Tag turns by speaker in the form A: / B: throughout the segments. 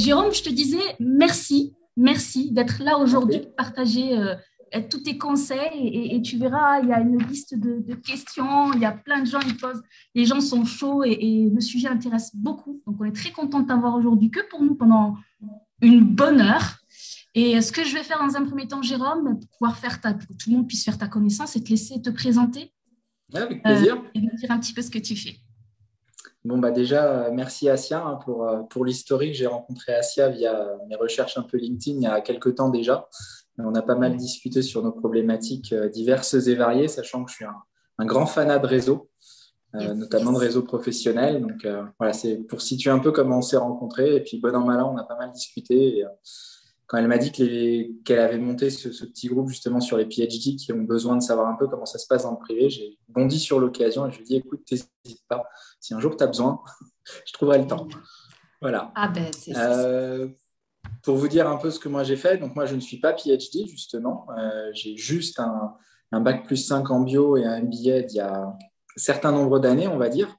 A: Jérôme, je te disais merci d'être là aujourd'hui, de
B: Ok.
A: partager tous tes conseils et tu verras, il y a une liste de questions, il y a plein de gens qui posent, les gens sont chauds et le sujet intéresse beaucoup. Donc, on est très content de t'avoir aujourd'hui que pour nous pendant une bonne heure. Et ce que je vais faire dans un premier temps, Jérôme, pour que tout le monde puisse faire ta connaissance, c'est te laisser te présenter
B: Ouais, avec plaisir.
A: et nous dire un petit peu ce que tu fais.
B: Bon, bah déjà, merci Asia pour l'historique. J'ai rencontré Asia via mes recherches un peu LinkedIn il y a quelques temps déjà. On a pas mal discuté sur nos problématiques diverses et variées, sachant que je suis un grand fanat de réseau,
A: Yes.
B: notamment de réseau professionnel. Donc voilà, c'est pour situer un peu comment on s'est rencontrés. Et puis, bon an, mal an, on a pas mal discuté. Et, quand elle m'a dit qu'elle avait monté ce petit groupe justement sur les PhD qui ont besoin de savoir un peu comment ça se passe dans le privé, j'ai bondi sur l'occasion et je lui ai dit, écoute, n'hésite pas. Si un jour tu as besoin, je trouverai le temps. Voilà.
A: Ah ben, c'est ça.
B: Euh, pour vous dire un peu ce que moi j'ai fait, donc moi je ne suis pas PhD justement. J'ai juste un bac plus 5 en bio et un MBA il y a un certain nombre d'années, on va dire.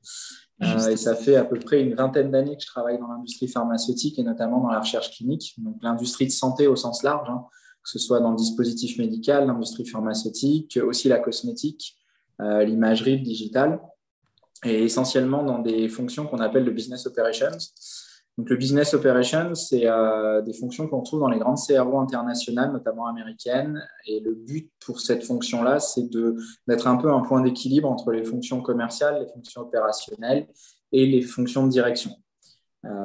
B: Et
A: Juste.
B: ça fait à peu près une vingtaine d'années que je travaille dans l'industrie pharmaceutique et notamment dans la recherche clinique, donc l'industrie de santé au sens large, hein, que ce soit dans le dispositif médical, l'industrie pharmaceutique, aussi la cosmétique, l'imagerie, le digital, et essentiellement dans des fonctions qu'on appelle le business operations. Donc, le business operations, c'est des fonctions qu'on trouve dans les grandes CRO internationales, notamment américaines. Et le but pour cette fonction-là, c'est d'être un peu un point d'équilibre entre les fonctions commerciales, les fonctions opérationnelles et les fonctions de direction.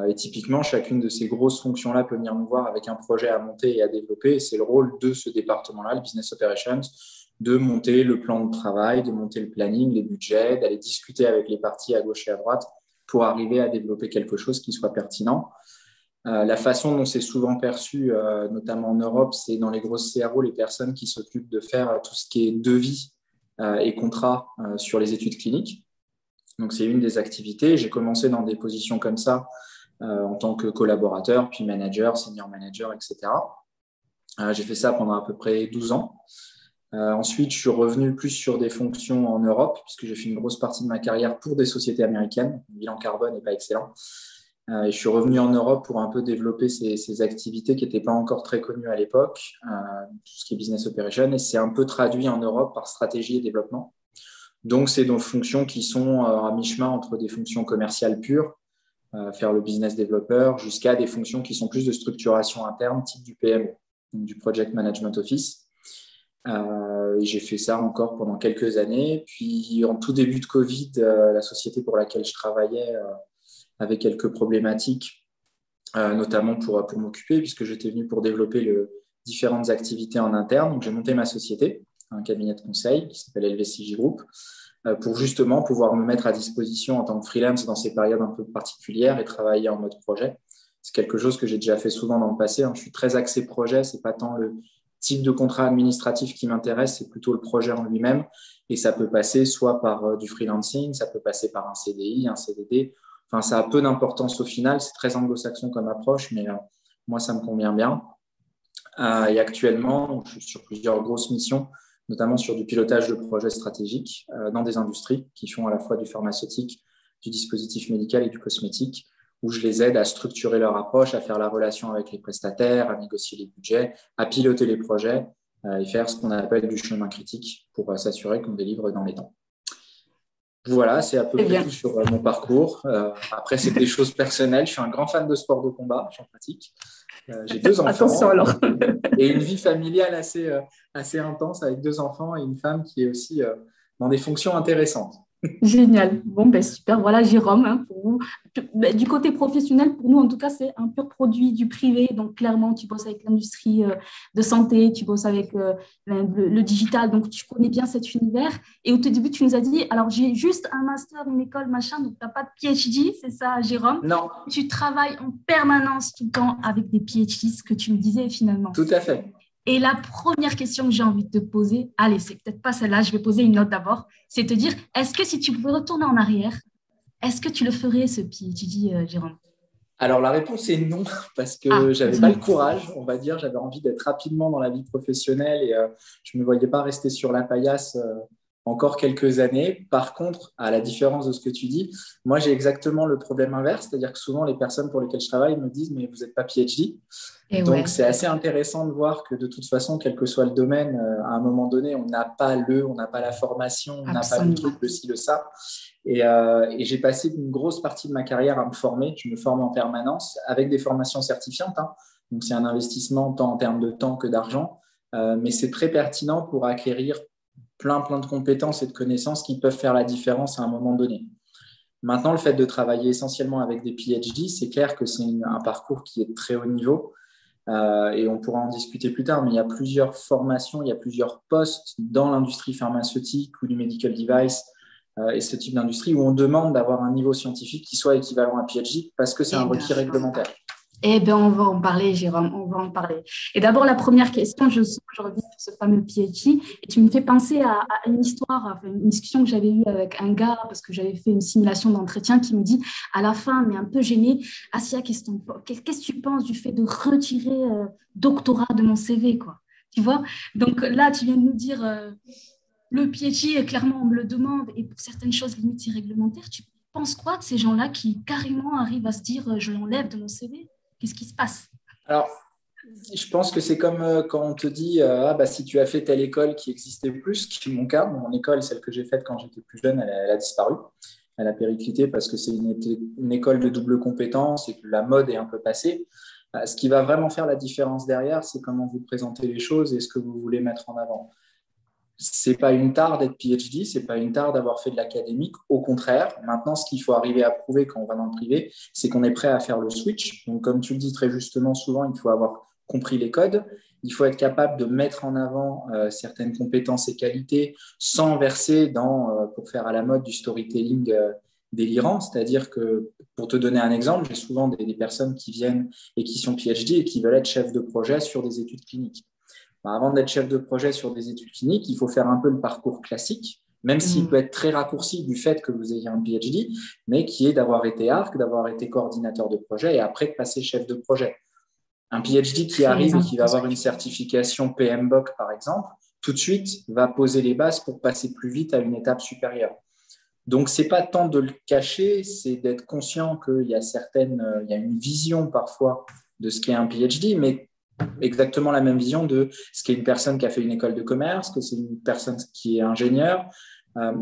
B: Et typiquement, chacune de ces grosses fonctions-là peut venir nous voir avec un projet à monter et à développer. Et c'est le rôle de ce département-là, le business operations, de monter le plan de travail, de monter le planning, les budgets, d'aller discuter avec les parties à gauche et à droite pour arriver à développer quelque chose qui soit pertinent. La façon dont c'est souvent perçu, notamment en Europe, c'est dans les grosses CRO, les personnes qui s'occupent de faire tout ce qui est devis et contrat sur les études cliniques. Donc, c'est une des activités. J'ai commencé dans des positions comme ça en tant que collaborateur, puis manager, senior manager, etc. J'ai fait ça pendant à peu près 12 ans. Ensuite, je suis revenu plus sur des fonctions en Europe, puisque j'ai fait une grosse partie de ma carrière pour des sociétés américaines. Le bilan carbone n'est pas excellent. Et je suis revenu en Europe pour un peu développer ces activités qui n'étaient pas encore très connues à l'époque, tout ce qui est business operation. Et c'est un peu traduit en Europe par stratégie et développement. Donc, c'est nos fonctions qui sont à mi-chemin entre des fonctions commerciales pures, faire le business developer, jusqu'à des fonctions qui sont plus de structuration interne, type du PMO, donc du Project Management Office. J'ai fait ça encore pendant quelques années. Puis, en tout début de Covid, la société pour laquelle je travaillais avait quelques problématiques, notamment pour m'occuper, puisque j'étais venu pour développer différentes activités en interne. Donc, j'ai monté ma société, un cabinet de conseil qui s'appelle LVCJ Group, pour justement pouvoir me mettre à disposition en tant que freelance dans ces périodes un peu particulières et travailler en mode projet. C'est quelque chose que j'ai déjà fait souvent dans le passé. Je suis très axé projet, c'est pas tant le type de contrat administratif qui m'intéresse, c'est plutôt le projet en lui-même. Et ça peut passer soit par du freelancing, ça peut passer par un CDI, un CDD. Enfin, ça a peu d'importance au final. C'est très anglo-saxon comme approche, mais moi, ça me convient bien. Et actuellement, je suis sur plusieurs grosses missions, notamment sur du pilotage de projets stratégiques dans des industries qui font à la fois du pharmaceutique, du dispositif médical et du cosmétique, où je les aide à structurer leur approche, à faire la relation avec les prestataires, à négocier les budgets, à piloter les projets et faire ce qu'on appelle du chemin critique pour s'assurer qu'on délivre dans les temps. Voilà, c'est à peu
A: Très
B: près tout
A: bien.
B: sur mon parcours. Après, c'est des choses personnelles. Je suis un grand fan de sport de combat, j'en pratique. J'ai deux
A: Attention
B: enfants
A: alors.
B: et une vie familiale assez intense avec deux enfants et une femme qui est aussi dans des fonctions intéressantes.
A: Génial. Bon, ben super. Voilà, Jérôme, hein, pour vous. Ben, du côté professionnel, pour nous, en tout cas, c'est un pur produit du privé. Donc, clairement, tu bosses avec l'industrie de santé, tu bosses avec le digital. Donc, tu connais bien cet univers. Et au tout début, tu nous as dit, alors, j'ai juste un master, une école, machin. Donc, tu n'as pas de PhD, c'est ça, Jérôme.
B: Non,
A: Tu travailles en permanence tout le temps avec des PhD, ce que tu me disais finalement.
B: tout à fait.
A: Et la première question que j'ai envie de te poser, allez, c'est peut-être pas celle-là, je vais poser une autre d'abord, c'est te dire, est-ce que si tu pouvais retourner en arrière, est-ce que tu le ferais, ce PhD, Jérôme?
B: Alors la réponse est non, parce que
A: Ah,
B: j'avais pas le
A: dis-nous.
B: courage, on va dire. J'avais envie d'être rapidement dans la vie professionnelle et je me voyais pas rester sur la paillasse encore quelques années. Par contre, à la différence de ce que tu dis, moi, j'ai exactement le problème inverse, c'est-à-dire que souvent, les personnes pour lesquelles je travaille me disent « mais vous n'êtes pas PhD ».
C: Et
B: Donc,
C: ouais.
B: c'est assez intéressant de voir que de toute façon, quel que soit le domaine, à un moment donné, on n'a pas la formation, on n'a pas le truc,
C: Absolument.
B: le ci, le ça. Et j'ai passé une grosse partie de ma carrière à me former. Je me forme en permanence avec des formations certifiantes, hein. Donc, c'est un investissement tant en termes de temps que d'argent. Mais c'est très pertinent pour acquérir plein de compétences et de connaissances qui peuvent faire la différence à un moment donné. Maintenant, le fait de travailler essentiellement avec des PhD, c'est clair que c'est un parcours qui est de très haut niveau. Et on pourra en discuter plus tard, mais il y a plusieurs formations, il y a plusieurs postes dans l'industrie pharmaceutique ou du medical device et ce type d'industrie où on demande d'avoir un niveau scientifique qui soit équivalent à PhD parce que c'est un requis réglementaire.
C: Eh bien, on va en parler, Jérôme, on va en parler. Et d'abord, la première question, je reviens sur ce fameux PhD, et tu me fais penser à une histoire, une discussion que j'avais eue avec un gars, parce que j'avais fait une simulation d'entretien, qui me dit, à la fin, mais un peu gêné, Assia, qu'est-ce que tu penses du fait de retirer doctorat de mon CV, quoi? Tu vois? Donc là, tu viens de nous dire, le PhD, clairement, on me le demande, et pour certaines choses, limite, c'est réglementaire. Tu penses quoi de ces gens-là qui carrément arrivent à se dire, je l'enlève de mon CV? Qu'est-ce qui se passe?
B: Alors, je pense que c'est comme quand on te dit si tu as fait telle école qui n'existait plus, ce qui est mon cas. Mon école, celle que j'ai faite quand j'étais plus jeune, elle a disparu. Elle a périclité parce que c'est une école de double compétence et que la mode est un peu passée. Ce qui va vraiment faire la différence derrière, c'est comment vous présentez les choses et ce que vous voulez mettre en avant. C'est pas une tare d'être PhD, c'est pas une tare d'avoir fait de l'académique. Au contraire, maintenant, ce qu'il faut arriver à prouver quand on va dans le privé, c'est qu'on est prêt à faire le switch. Donc, comme tu le dis très justement, souvent, il faut avoir compris les codes. Il faut être capable de mettre en avant certaines compétences et qualités sans verser pour faire à la mode du storytelling délirant. C'est-à-dire que, pour te donner un exemple, j'ai souvent des personnes qui viennent et qui sont PhD et qui veulent être chefs de projet sur des études cliniques. Avant d'être chef de projet sur des études cliniques, il faut faire un peu le parcours classique, même s'il peut être très raccourci du fait que vous ayez un PhD, mais qui est d'avoir été ARC, d'avoir été coordinateur de projet et après de passer chef de projet. Un PhD qui arrive et qui va avoir une certification PMBOK, par exemple, tout de suite va poser les bases pour passer plus vite à une étape supérieure. Donc, ce n'est pas tant de le cacher, c'est d'être conscient qu'il y a une vision parfois de ce qu'est un PhD, mais exactement la même vision de ce qu'est une personne qui a fait une école de commerce, que c'est une personne qui est ingénieur.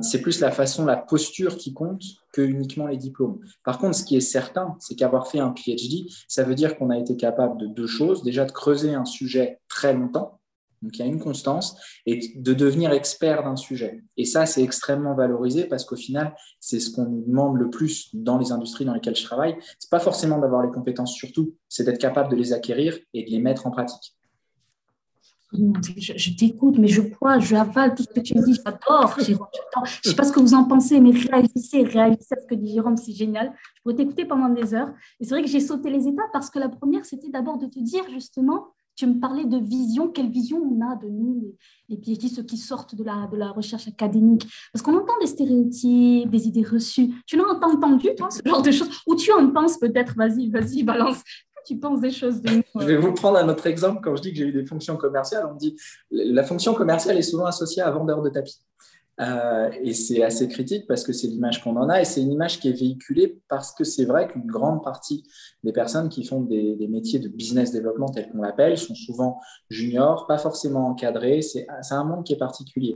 B: C'est plus la façon, la posture qui compte que uniquement les diplômes. Par contre, ce qui est certain, c'est qu'avoir fait un PhD, ça veut dire qu'on a été capable de deux choses. Déjà, de creuser un sujet très longtemps, donc il y a une constance, et de devenir expert d'un sujet. Et ça, c'est extrêmement valorisé parce qu'au final, c'est ce qu'on nous demande le plus dans les industries dans lesquelles je travaille. Ce n'est pas forcément d'avoir les compétences surtout, c'est d'être capable de les acquérir et de les mettre en pratique.
C: Je t'écoute, mais je avale tout ce que tu me dis, j'adore, Jérôme. Je ne sais pas ce que vous en pensez, mais réagissez à ce que dit Jérôme, c'est génial. Je pourrais t'écouter pendant des heures. Et c'est vrai que j'ai sauté les étapes parce que la première, c'était d'abord de te dire justement, tu me parlais de vision, quelle vision on a de nous, les PhD, ceux qui sortent de la recherche académique. Parce qu'on entend des stéréotypes, des idées reçues. Tu n'as pas entendu, toi, ce genre de choses? Ou tu en penses peut-être? Vas-y, balance. Tu penses des choses de nous.
B: Je vais vous prendre un autre exemple. Quand je dis que j'ai eu des fonctions commerciales, on me dit la fonction commerciale est souvent associée à vendeur de tapis. Et c'est assez critique parce que c'est l'image qu'on en a et c'est une image qui est véhiculée parce que c'est vrai qu'une grande partie des personnes qui font des métiers de business development tels qu'on l'appelle sont souvent juniors, pas forcément encadrés. C'est un monde qui est particulier.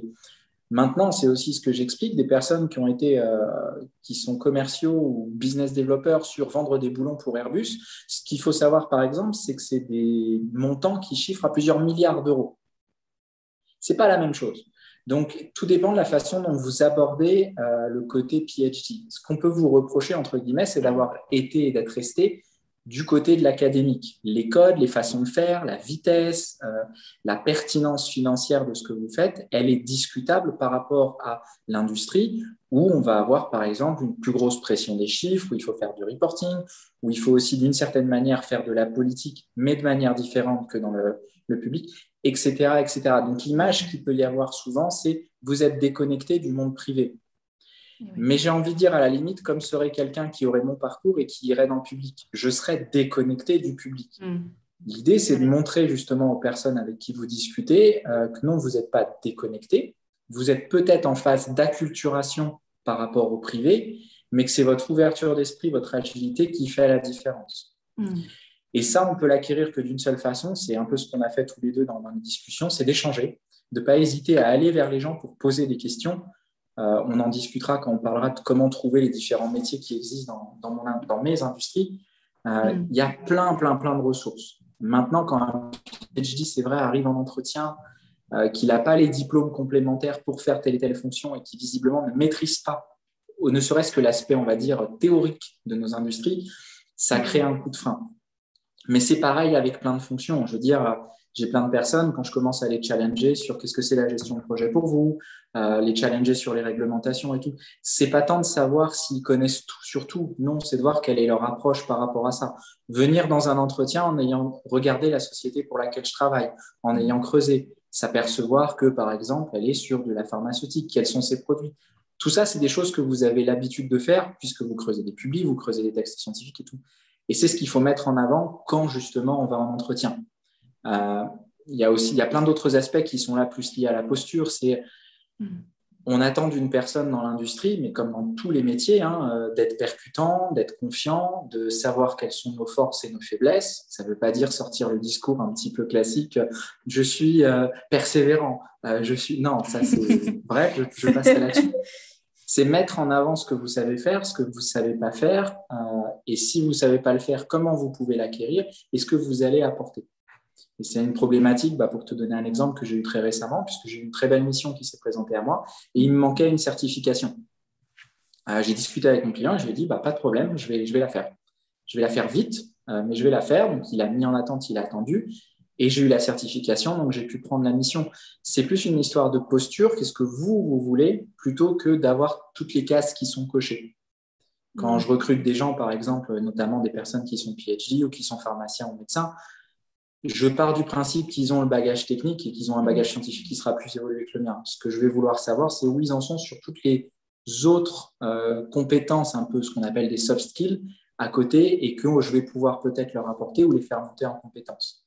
B: Maintenant, c'est aussi ce que j'explique, des personnes qui sont commerciaux ou business développeurs sur vendre des boulons pour Airbus. Ce qu'il faut savoir, par exemple, c'est que c'est des montants qui chiffrent à plusieurs milliards d'euros. Ce n'est pas la même chose. Donc, tout dépend de la façon dont vous abordez le côté PhD. Ce qu'on peut vous reprocher, entre guillemets, c'est d'avoir été et d'être resté du côté de l'académique. Les codes, les façons de faire, la vitesse, la pertinence financière de ce que vous faites, elle est discutable par rapport à l'industrie où on va avoir, par exemple, une plus grosse pression des chiffres, où il faut faire du reporting, où il faut aussi, d'une certaine manière, faire de la politique, mais de manière différente que dans le public, etc., etc. Donc, l'image qu'il peut y avoir souvent, c'est vous êtes déconnecté du monde privé. Oui. Mais j'ai envie de dire, à la limite, comme serait quelqu'un qui aurait mon parcours et qui irait dans le public, je serais déconnecté du public. L'idée, c'est de montrer justement aux personnes avec qui vous discutez que non, vous n'êtes pas déconnecté, vous êtes peut-être en phase d'acculturation par rapport au privé, mais que c'est votre ouverture d'esprit, votre agilité qui fait la différence. Et ça, on peut l'acquérir que d'une seule façon, c'est un peu ce qu'on a fait tous les deux dans les discussions, c'est d'échanger, de ne pas hésiter à aller vers les gens pour poser des questions. On en discutera quand on parlera de comment trouver les différents métiers qui existent dans mes industries. Il y a plein de ressources. Maintenant, quand un PhD, c'est vrai, arrive en entretien, qu'il n'a pas les diplômes complémentaires pour faire telle et telle fonction et qui visiblement ne maîtrise pas, ne serait-ce que l'aspect, on va dire, théorique de nos industries, ça crée un coup de frein. Mais c'est pareil avec plein de fonctions. Je veux dire, j'ai plein de personnes, quand je commence à les challenger sur qu'est-ce que c'est la gestion de projet pour vous, les challenger sur les réglementations et tout, c'est pas tant de savoir s'ils connaissent tout sur tout. Non, c'est de voir quelle est leur approche par rapport à ça. Venir dans un entretien en ayant regardé la société pour laquelle je travaille, en ayant creusé, s'apercevoir que, par exemple, elle est sur de la pharmaceutique, quels sont ses produits. Tout ça, c'est des choses que vous avez l'habitude de faire puisque vous creusez des publis, vous creusez des textes scientifiques et tout. Et c'est ce qu'il faut mettre en avant quand, justement, on va en entretien. Il y a plein d'autres aspects qui sont là plus liés à la posture. On attend d'une personne dans l'industrie, mais comme dans tous les métiers, d'être percutant, d'être confiant, de savoir quelles sont nos forces et nos faiblesses. Ça ne veut pas dire sortir le discours un petit peu classique « je suis persévérant ». Non, ça c'est vrai, je passerai là-dessus. C'est mettre en avant ce que vous savez faire, ce que vous ne savez pas faire, et si vous ne savez pas le faire, comment vous pouvez l'acquérir et ce que vous allez apporter. Et c'est une problématique, pour te donner un exemple que j'ai eu très récemment, puisque j'ai eu une très belle mission qui s'est présentée à moi, et il me manquait une certification. J'ai discuté avec mon client et je lui ai dit, pas de problème, je vais la faire. Je vais la faire vite, mais je vais la faire. Donc, il a mis en attente, il a attendu. Et j'ai eu la certification, donc j'ai pu prendre la mission. C'est plus une histoire de posture, qu'est-ce que vous voulez, plutôt que d'avoir toutes les cases qui sont cochées. Quand je recrute des gens, par exemple, notamment des personnes qui sont PhD ou qui sont pharmaciens ou médecins, je pars du principe qu'ils ont le bagage technique et qu'ils ont un bagage scientifique qui sera plus évolué que le mien. Ce que je vais vouloir savoir, c'est où ils en sont sur toutes les autres compétences, un peu ce qu'on appelle des soft skills, à côté, et que je vais pouvoir peut-être leur apporter ou les faire monter en compétences.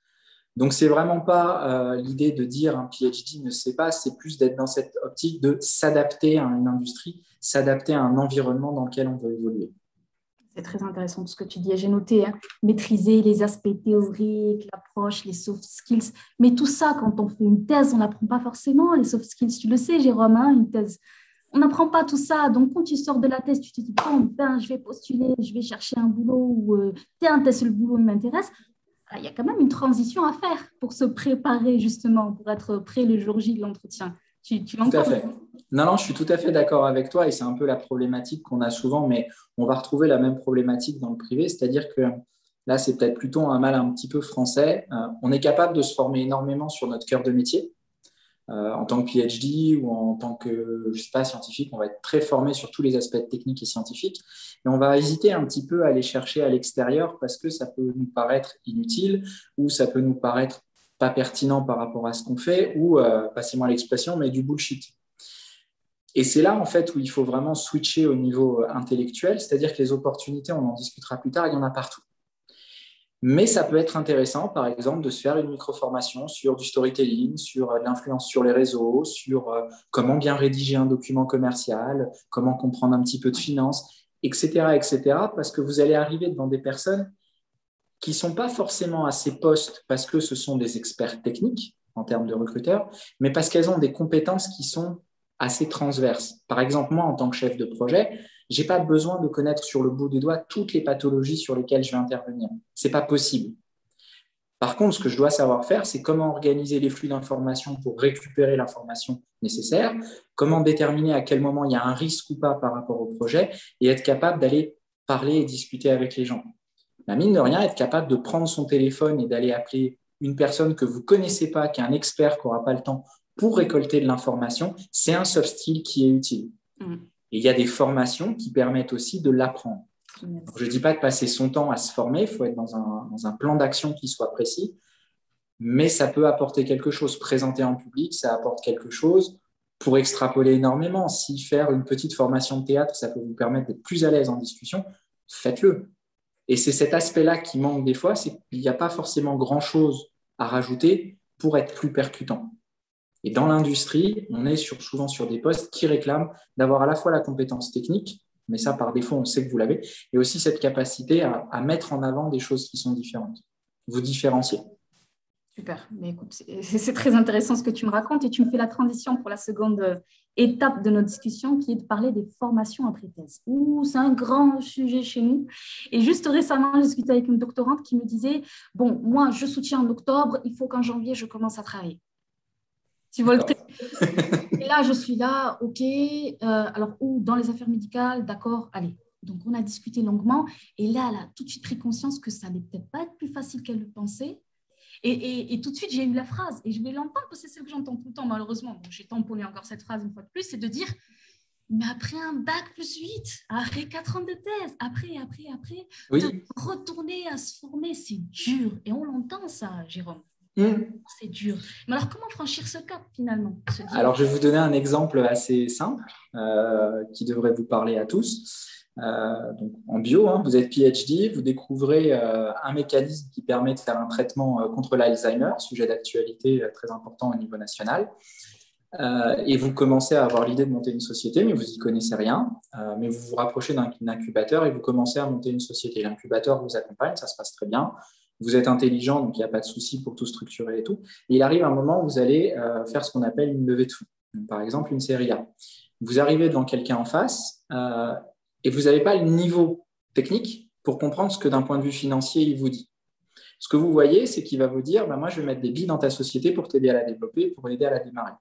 B: Donc, ce n'est vraiment pas l'idée de dire un PhD ne sait pas, c'est plus d'être dans cette optique de s'adapter à une industrie, s'adapter à un environnement dans lequel on veut évoluer.
C: C'est très intéressant tout ce que tu dis. J'ai noté, maîtriser les aspects théoriques, l'approche, les soft skills. Mais tout ça, quand on fait une thèse, on n'apprend pas forcément les soft skills. Tu le sais, Jérôme, une thèse, on n'apprend pas tout ça. Donc, quand tu sors de la thèse, tu te dis, je vais postuler, je vais chercher un boulot ou tiens, le boulot m'intéresse. Il y a quand même une transition à faire pour se préparer justement, pour être prêt le jour J de l'entretien. Tu
B: tout à fait. Non, je suis tout à fait d'accord avec toi et c'est un peu la problématique qu'on a souvent, mais on va retrouver la même problématique dans le privé, c'est-à-dire que là, c'est peut-être plutôt un mal un petit peu français. On est capable de se former énormément sur notre cœur de métier. En tant que PhD ou en tant que, je sais pas, scientifique, on va être très formé sur tous les aspects techniques et scientifiques. Et on va hésiter un petit peu à aller chercher à l'extérieur parce que ça peut nous paraître inutile ou ça peut nous paraître pas pertinent par rapport à ce qu'on fait ou, passez-moi l'expression, mais du bullshit. Et c'est là, en fait, où il faut vraiment switcher au niveau intellectuel, c'est-à-dire que les opportunités, on en discutera plus tard, il y en a partout. Mais ça peut être intéressant, par exemple, de se faire une micro-formation sur du storytelling, sur l'influence sur les réseaux, sur comment bien rédiger un document commercial, comment comprendre un petit peu de finance, etc., etc., parce que vous allez arriver devant des personnes qui ne sont pas forcément à ces postes parce que ce sont des experts techniques en termes de recruteurs, mais parce qu'elles ont des compétences qui sont assez transverses. Par exemple, moi, en tant que chef de projet, je n'ai pas besoin de connaître sur le bout des doigts toutes les pathologies sur lesquelles je vais intervenir. Ce n'est pas possible. Par contre, ce que je dois savoir faire, c'est comment organiser les flux d'informations pour récupérer l'information nécessaire, comment déterminer à quel moment il y a un risque ou pas par rapport au projet et être capable d'aller parler et discuter avec les gens. La mine de rien, être capable de prendre son téléphone et d'aller appeler une personne que vous ne connaissez pas, qui est un expert, qui n'aura pas le temps pour récolter de l'information, c'est un soft skill qui est utile. Et il y a des formations qui permettent aussi de l'apprendre. Donc, je ne dis pas de passer son temps à se former, il faut être dans un plan d'action qui soit précis, mais ça peut apporter quelque chose. Présenter en public, ça apporte quelque chose pour extrapoler énormément. Si faire une petite formation de théâtre, ça peut vous permettre d'être plus à l'aise en discussion, faites-le. Et c'est cet aspect-là qui manque des fois, c'est qu'il n'y a pas forcément grand-chose à rajouter pour être plus percutant. Et dans l'industrie, on est souvent sur des postes qui réclament d'avoir à la fois la compétence technique, mais ça, par défaut, on sait que vous l'avez, et aussi cette capacité à mettre en avant des choses qui sont différentes, vous différencier.
C: Super. Mais écoute, c'est très intéressant ce que tu me racontes et tu me fais la transition pour la seconde étape de notre discussion qui est de parler des formations après-thèse. C'est un grand sujet chez nous. Et juste récemment, j'ai discuté avec une doctorante qui me disait, bon, moi, je soutiens en octobre, il faut qu'en janvier, je commence à travailler. Tu vois le truc. Et là, je suis là, OK, alors, ou dans les affaires médicales, d'accord, allez. Donc, on a discuté longuement et là, elle a tout de suite pris conscience que ça n'allait peut-être pas être plus facile qu'elle le pensait. Et tout de suite, j'ai eu la phrase, et je vais l'entendre parce que c'est celle que j'entends tout le temps, malheureusement. Donc, j'ai tamponné encore cette phrase une fois de plus, c'est de dire, mais après un bac plus 8, après 4 ans de thèse, après,
B: oui.
C: de retourner à se former, c'est dur. Et on l'entend, ça, Jérôme. C'est dur. Mais alors, comment franchir ce cap, finalement?
B: Alors, je vais vous donner un exemple assez simple qui devrait vous parler à tous. Donc, en bio, vous êtes PhD, vous découvrez un mécanisme qui permet de faire un traitement contre l'Alzheimer, sujet d'actualité très important au niveau national. Et vous commencez à avoir l'idée de monter une société, mais vous n'y connaissez rien. Mais vous vous rapprochez d'un incubateur et vous commencez à monter une société. L'incubateur vous accompagne, ça se passe très bien. Vous êtes intelligent, donc il n'y a pas de souci pour tout structurer et tout. Et il arrive un moment où vous allez faire ce qu'on appelle une levée de fonds. Donc, par exemple, une série A. Vous arrivez devant quelqu'un en face et vous n'avez pas le niveau technique pour comprendre ce que d'un point de vue financier, il vous dit. Ce que vous voyez, c'est qu'il va vous dire, moi, je vais mettre des billes dans ta société pour t'aider à la développer, pour aider à la démarrer.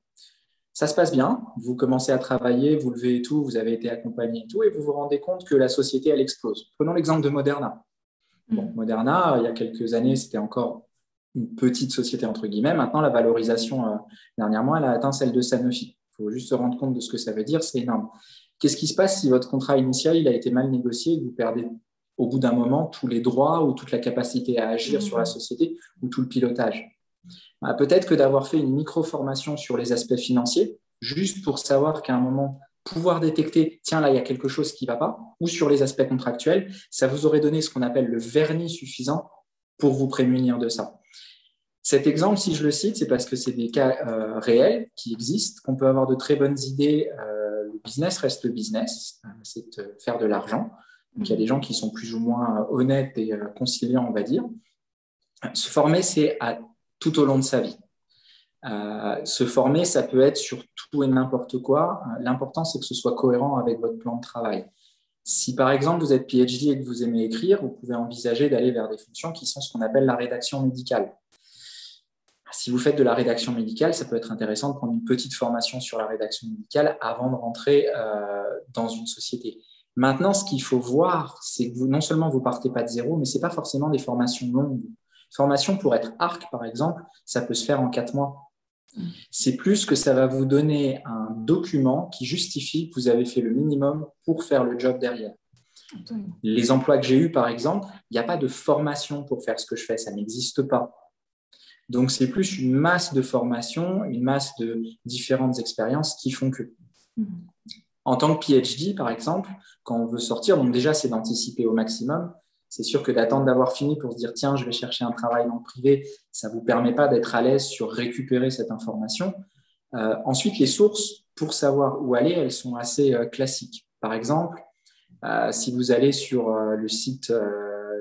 B: Ça se passe bien, vous commencez à travailler, vous levez et tout, vous avez été accompagné et tout, et vous vous rendez compte que la société, elle explose. Prenons l'exemple de Moderna. Bon, Moderna, il y a quelques années, c'était encore une petite société, entre guillemets. Maintenant, la valorisation, dernièrement, elle a atteint celle de Sanofi. Il faut juste se rendre compte de ce que ça veut dire, c'est énorme. Qu'est-ce qui se passe si votre contrat initial il a été mal négocié et que vous perdez au bout d'un moment tous les droits ou toute la capacité à agir sur la société ou tout le pilotage? Peut-être que d'avoir fait une micro-formation sur les aspects financiers, juste pour savoir qu'à un moment, pouvoir détecter, tiens, là, il y a quelque chose qui ne va pas, ou sur les aspects contractuels, ça vous aurait donné ce qu'on appelle le vernis suffisant pour vous prémunir de ça. Cet exemple, si je le cite, c'est parce que c'est des cas réels qui existent, qu'on peut avoir de très bonnes idées. Le business reste le business, c'est de faire de l'argent. Donc, il y a des gens qui sont plus ou moins honnêtes et conciliants, on va dire. Se former, c'est tout au long de sa vie. Se former, ça peut être sur tout et n'importe quoi. L'important, c'est que ce soit cohérent avec votre plan de travail. Si, par exemple, vous êtes PhD et que vous aimez écrire, vous pouvez envisager d'aller vers des fonctions qui sont ce qu'on appelle la rédaction médicale. Si vous faites de la rédaction médicale, ça peut être intéressant de prendre une petite formation sur la rédaction médicale avant de rentrer dans une société. Maintenant, ce qu'il faut voir, c'est que non seulement vous ne partez pas de zéro, mais ce n'est pas forcément des formations longues. Formation pour être ARC, par exemple, ça peut se faire en 4 mois. C'est plus que ça va vous donner un document qui justifie que vous avez fait le minimum pour faire le job derrière. Les emplois que j'ai eus, par exemple, il n'y a pas de formation pour faire ce que je fais, ça n'existe pas. Donc, c'est plus une masse de formation, une masse de différentes expériences qui font que. En tant que PhD, par exemple, quand on veut sortir, donc déjà, c'est d'anticiper au maximum. C'est sûr que d'attendre d'avoir fini pour se dire « tiens, je vais chercher un travail dans le privé », ça ne vous permet pas d'être à l'aise sur récupérer cette information. Ensuite, les sources, pour savoir où aller, elles sont assez classiques. Par exemple, si vous allez sur le site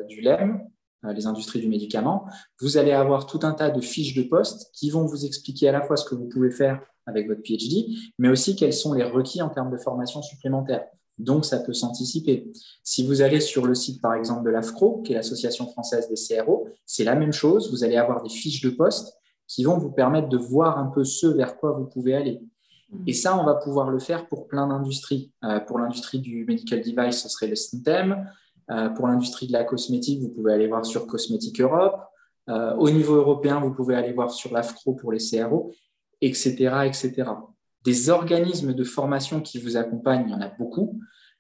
B: du LEM, les industries du médicament, vous allez avoir tout un tas de fiches de poste qui vont vous expliquer à la fois ce que vous pouvez faire avec votre PhD, mais aussi quels sont les requis en termes de formation supplémentaire. Donc, ça peut s'anticiper. Si vous allez sur le site, par exemple, de l'AFCRO, qui est l'Association française des CRO, c'est la même chose. Vous allez avoir des fiches de poste qui vont vous permettre de voir un peu ce vers quoi vous pouvez aller. Et ça, on va pouvoir le faire pour plein d'industries. Pour l'industrie du medical device, ce serait le Synthem. Pour l'industrie de la cosmétique, vous pouvez aller voir sur Cosmétique Europe. Au niveau européen, vous pouvez aller voir sur l'AFCRO pour les CRO, etc., etc. Des organismes de formation qui vous accompagnent, il y en a beaucoup.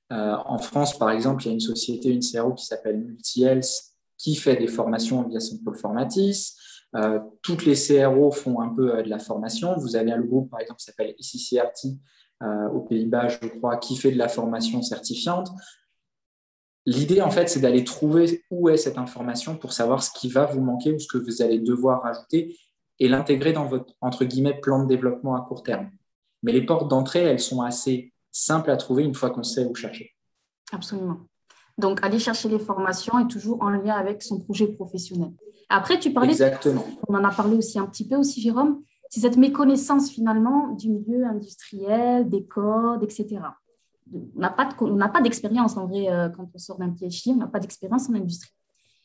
B: En France, par exemple, il y a une société, une CRO qui s'appelle Multi-Health, qui fait des formations via son pôle Formatis. Toutes les CRO font un peu de la formation. Vous avez un groupe, par exemple, qui s'appelle ICCRT aux Pays-Bas, je crois, qui fait de la formation certifiante. L'idée, en fait, c'est d'aller trouver où est cette information pour savoir ce qui va vous manquer ou ce que vous allez devoir ajouter et l'intégrer dans votre, entre guillemets, plan de développement à court terme. Mais les portes d'entrée, elles sont assez simples à trouver une fois qu'on sait où chercher.
C: Absolument. Donc, aller chercher les formations est toujours en lien avec son projet professionnel. Après, tu parlais,
B: Exactement.
C: On en a parlé aussi un petit peu aussi, Jérôme, c'est cette méconnaissance finalement du milieu industriel, des codes, etc. On n'a pas d'expérience en vrai quand on sort d'un PhD, on n'a pas d'expérience en industrie.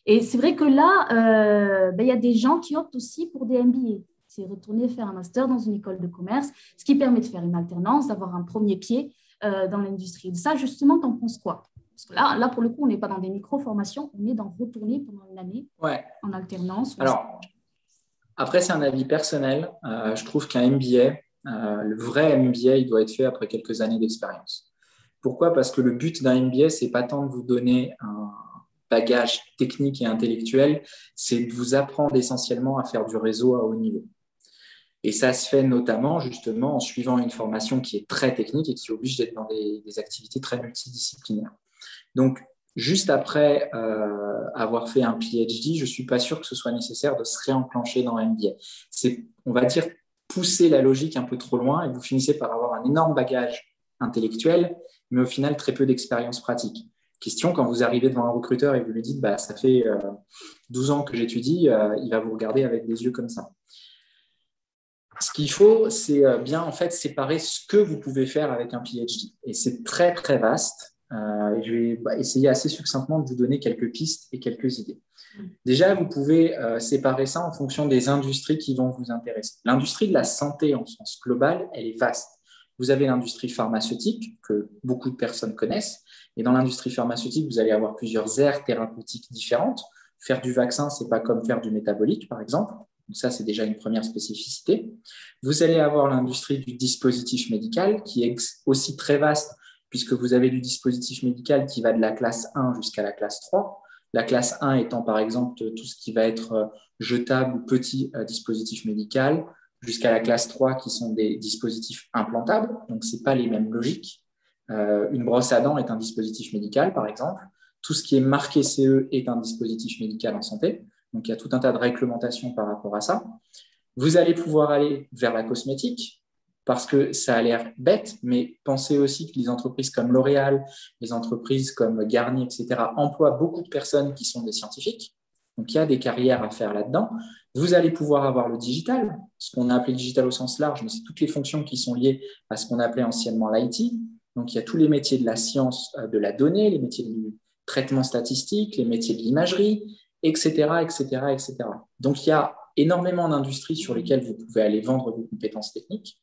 C: Et c'est vrai que là, il y a des gens qui optent aussi pour des MBA. C'est retourner faire un master dans une école de commerce, ce qui permet de faire une alternance, d'avoir un premier pied dans l'industrie. Et ça, justement, t'en penses quoi? Parce que là, pour le coup, on n'est pas dans des micro-formations, on est dans retourner pendant une année en alternance.
B: Alors, après, c'est un avis personnel. Je trouve qu'un MBA, le vrai MBA, il doit être fait après quelques années d'expérience. Pourquoi? Parce que le but d'un MBA, c'est pas tant de vous donner un bagage technique et intellectuel, c'est de vous apprendre essentiellement à faire du réseau à haut niveau. Et ça se fait notamment justement en suivant une formation qui est très technique et qui oblige d'être dans des activités très multidisciplinaires. Donc, juste après avoir fait un PhD, je ne suis pas sûr que ce soit nécessaire de se réenclencher dans un MBA. C'est, on va dire, pousser la logique un peu trop loin et vous finissez par avoir un énorme bagage intellectuel, mais au final, très peu d'expérience pratique. Question, quand vous arrivez devant un recruteur et vous lui dites bah, « ça fait 12 ans que j'étudie », il va vous regarder avec des yeux comme ça. Ce qu'il faut, c'est bien en fait séparer ce que vous pouvez faire avec un PhD. Et c'est très, très vaste. Je vais essayer assez succinctement de vous donner quelques pistes et quelques idées. Déjà, vous pouvez séparer ça en fonction des industries qui vont vous intéresser. L'industrie de la santé en sens global, elle est vaste. Vous avez l'industrie pharmaceutique que beaucoup de personnes connaissent. Et dans l'industrie pharmaceutique, vous allez avoir plusieurs aires thérapeutiques différentes. Faire du vaccin, ce n'est pas comme faire du métabolique, par exemple. Donc ça, c'est déjà une première spécificité. Vous allez avoir l'industrie du dispositif médical qui est aussi très vaste puisque vous avez du dispositif médical qui va de la classe 1 jusqu'à la classe 3. La classe 1 étant par exemple tout ce qui va être jetable ou petit dispositif médical, jusqu'à la classe 3 qui sont des dispositifs implantables. Donc, ce n'est pas les mêmes logiques. Une brosse à dents est un dispositif médical, par exemple. Tout ce qui est marqué CE est un dispositif médical en santé. Donc, il y a tout un tas de réglementations par rapport à ça. Vous allez pouvoir aller vers la cosmétique parce que ça a l'air bête, mais pensez aussi que les entreprises comme L'Oréal, les entreprises comme Garnier, etc., emploient beaucoup de personnes qui sont des scientifiques. Donc, il y a des carrières à faire là-dedans. Vous allez pouvoir avoir le digital, ce qu'on a appelé digital au sens large, mais c'est toutes les fonctions qui sont liées à ce qu'on appelait anciennement l'IT. Donc, il y a tous les métiers de la science de la donnée, les métiers du traitement statistique, les métiers de l'imagerie, etc., etc., etc. Donc, il y a énormément d'industries sur lesquelles vous pouvez aller vendre vos compétences techniques.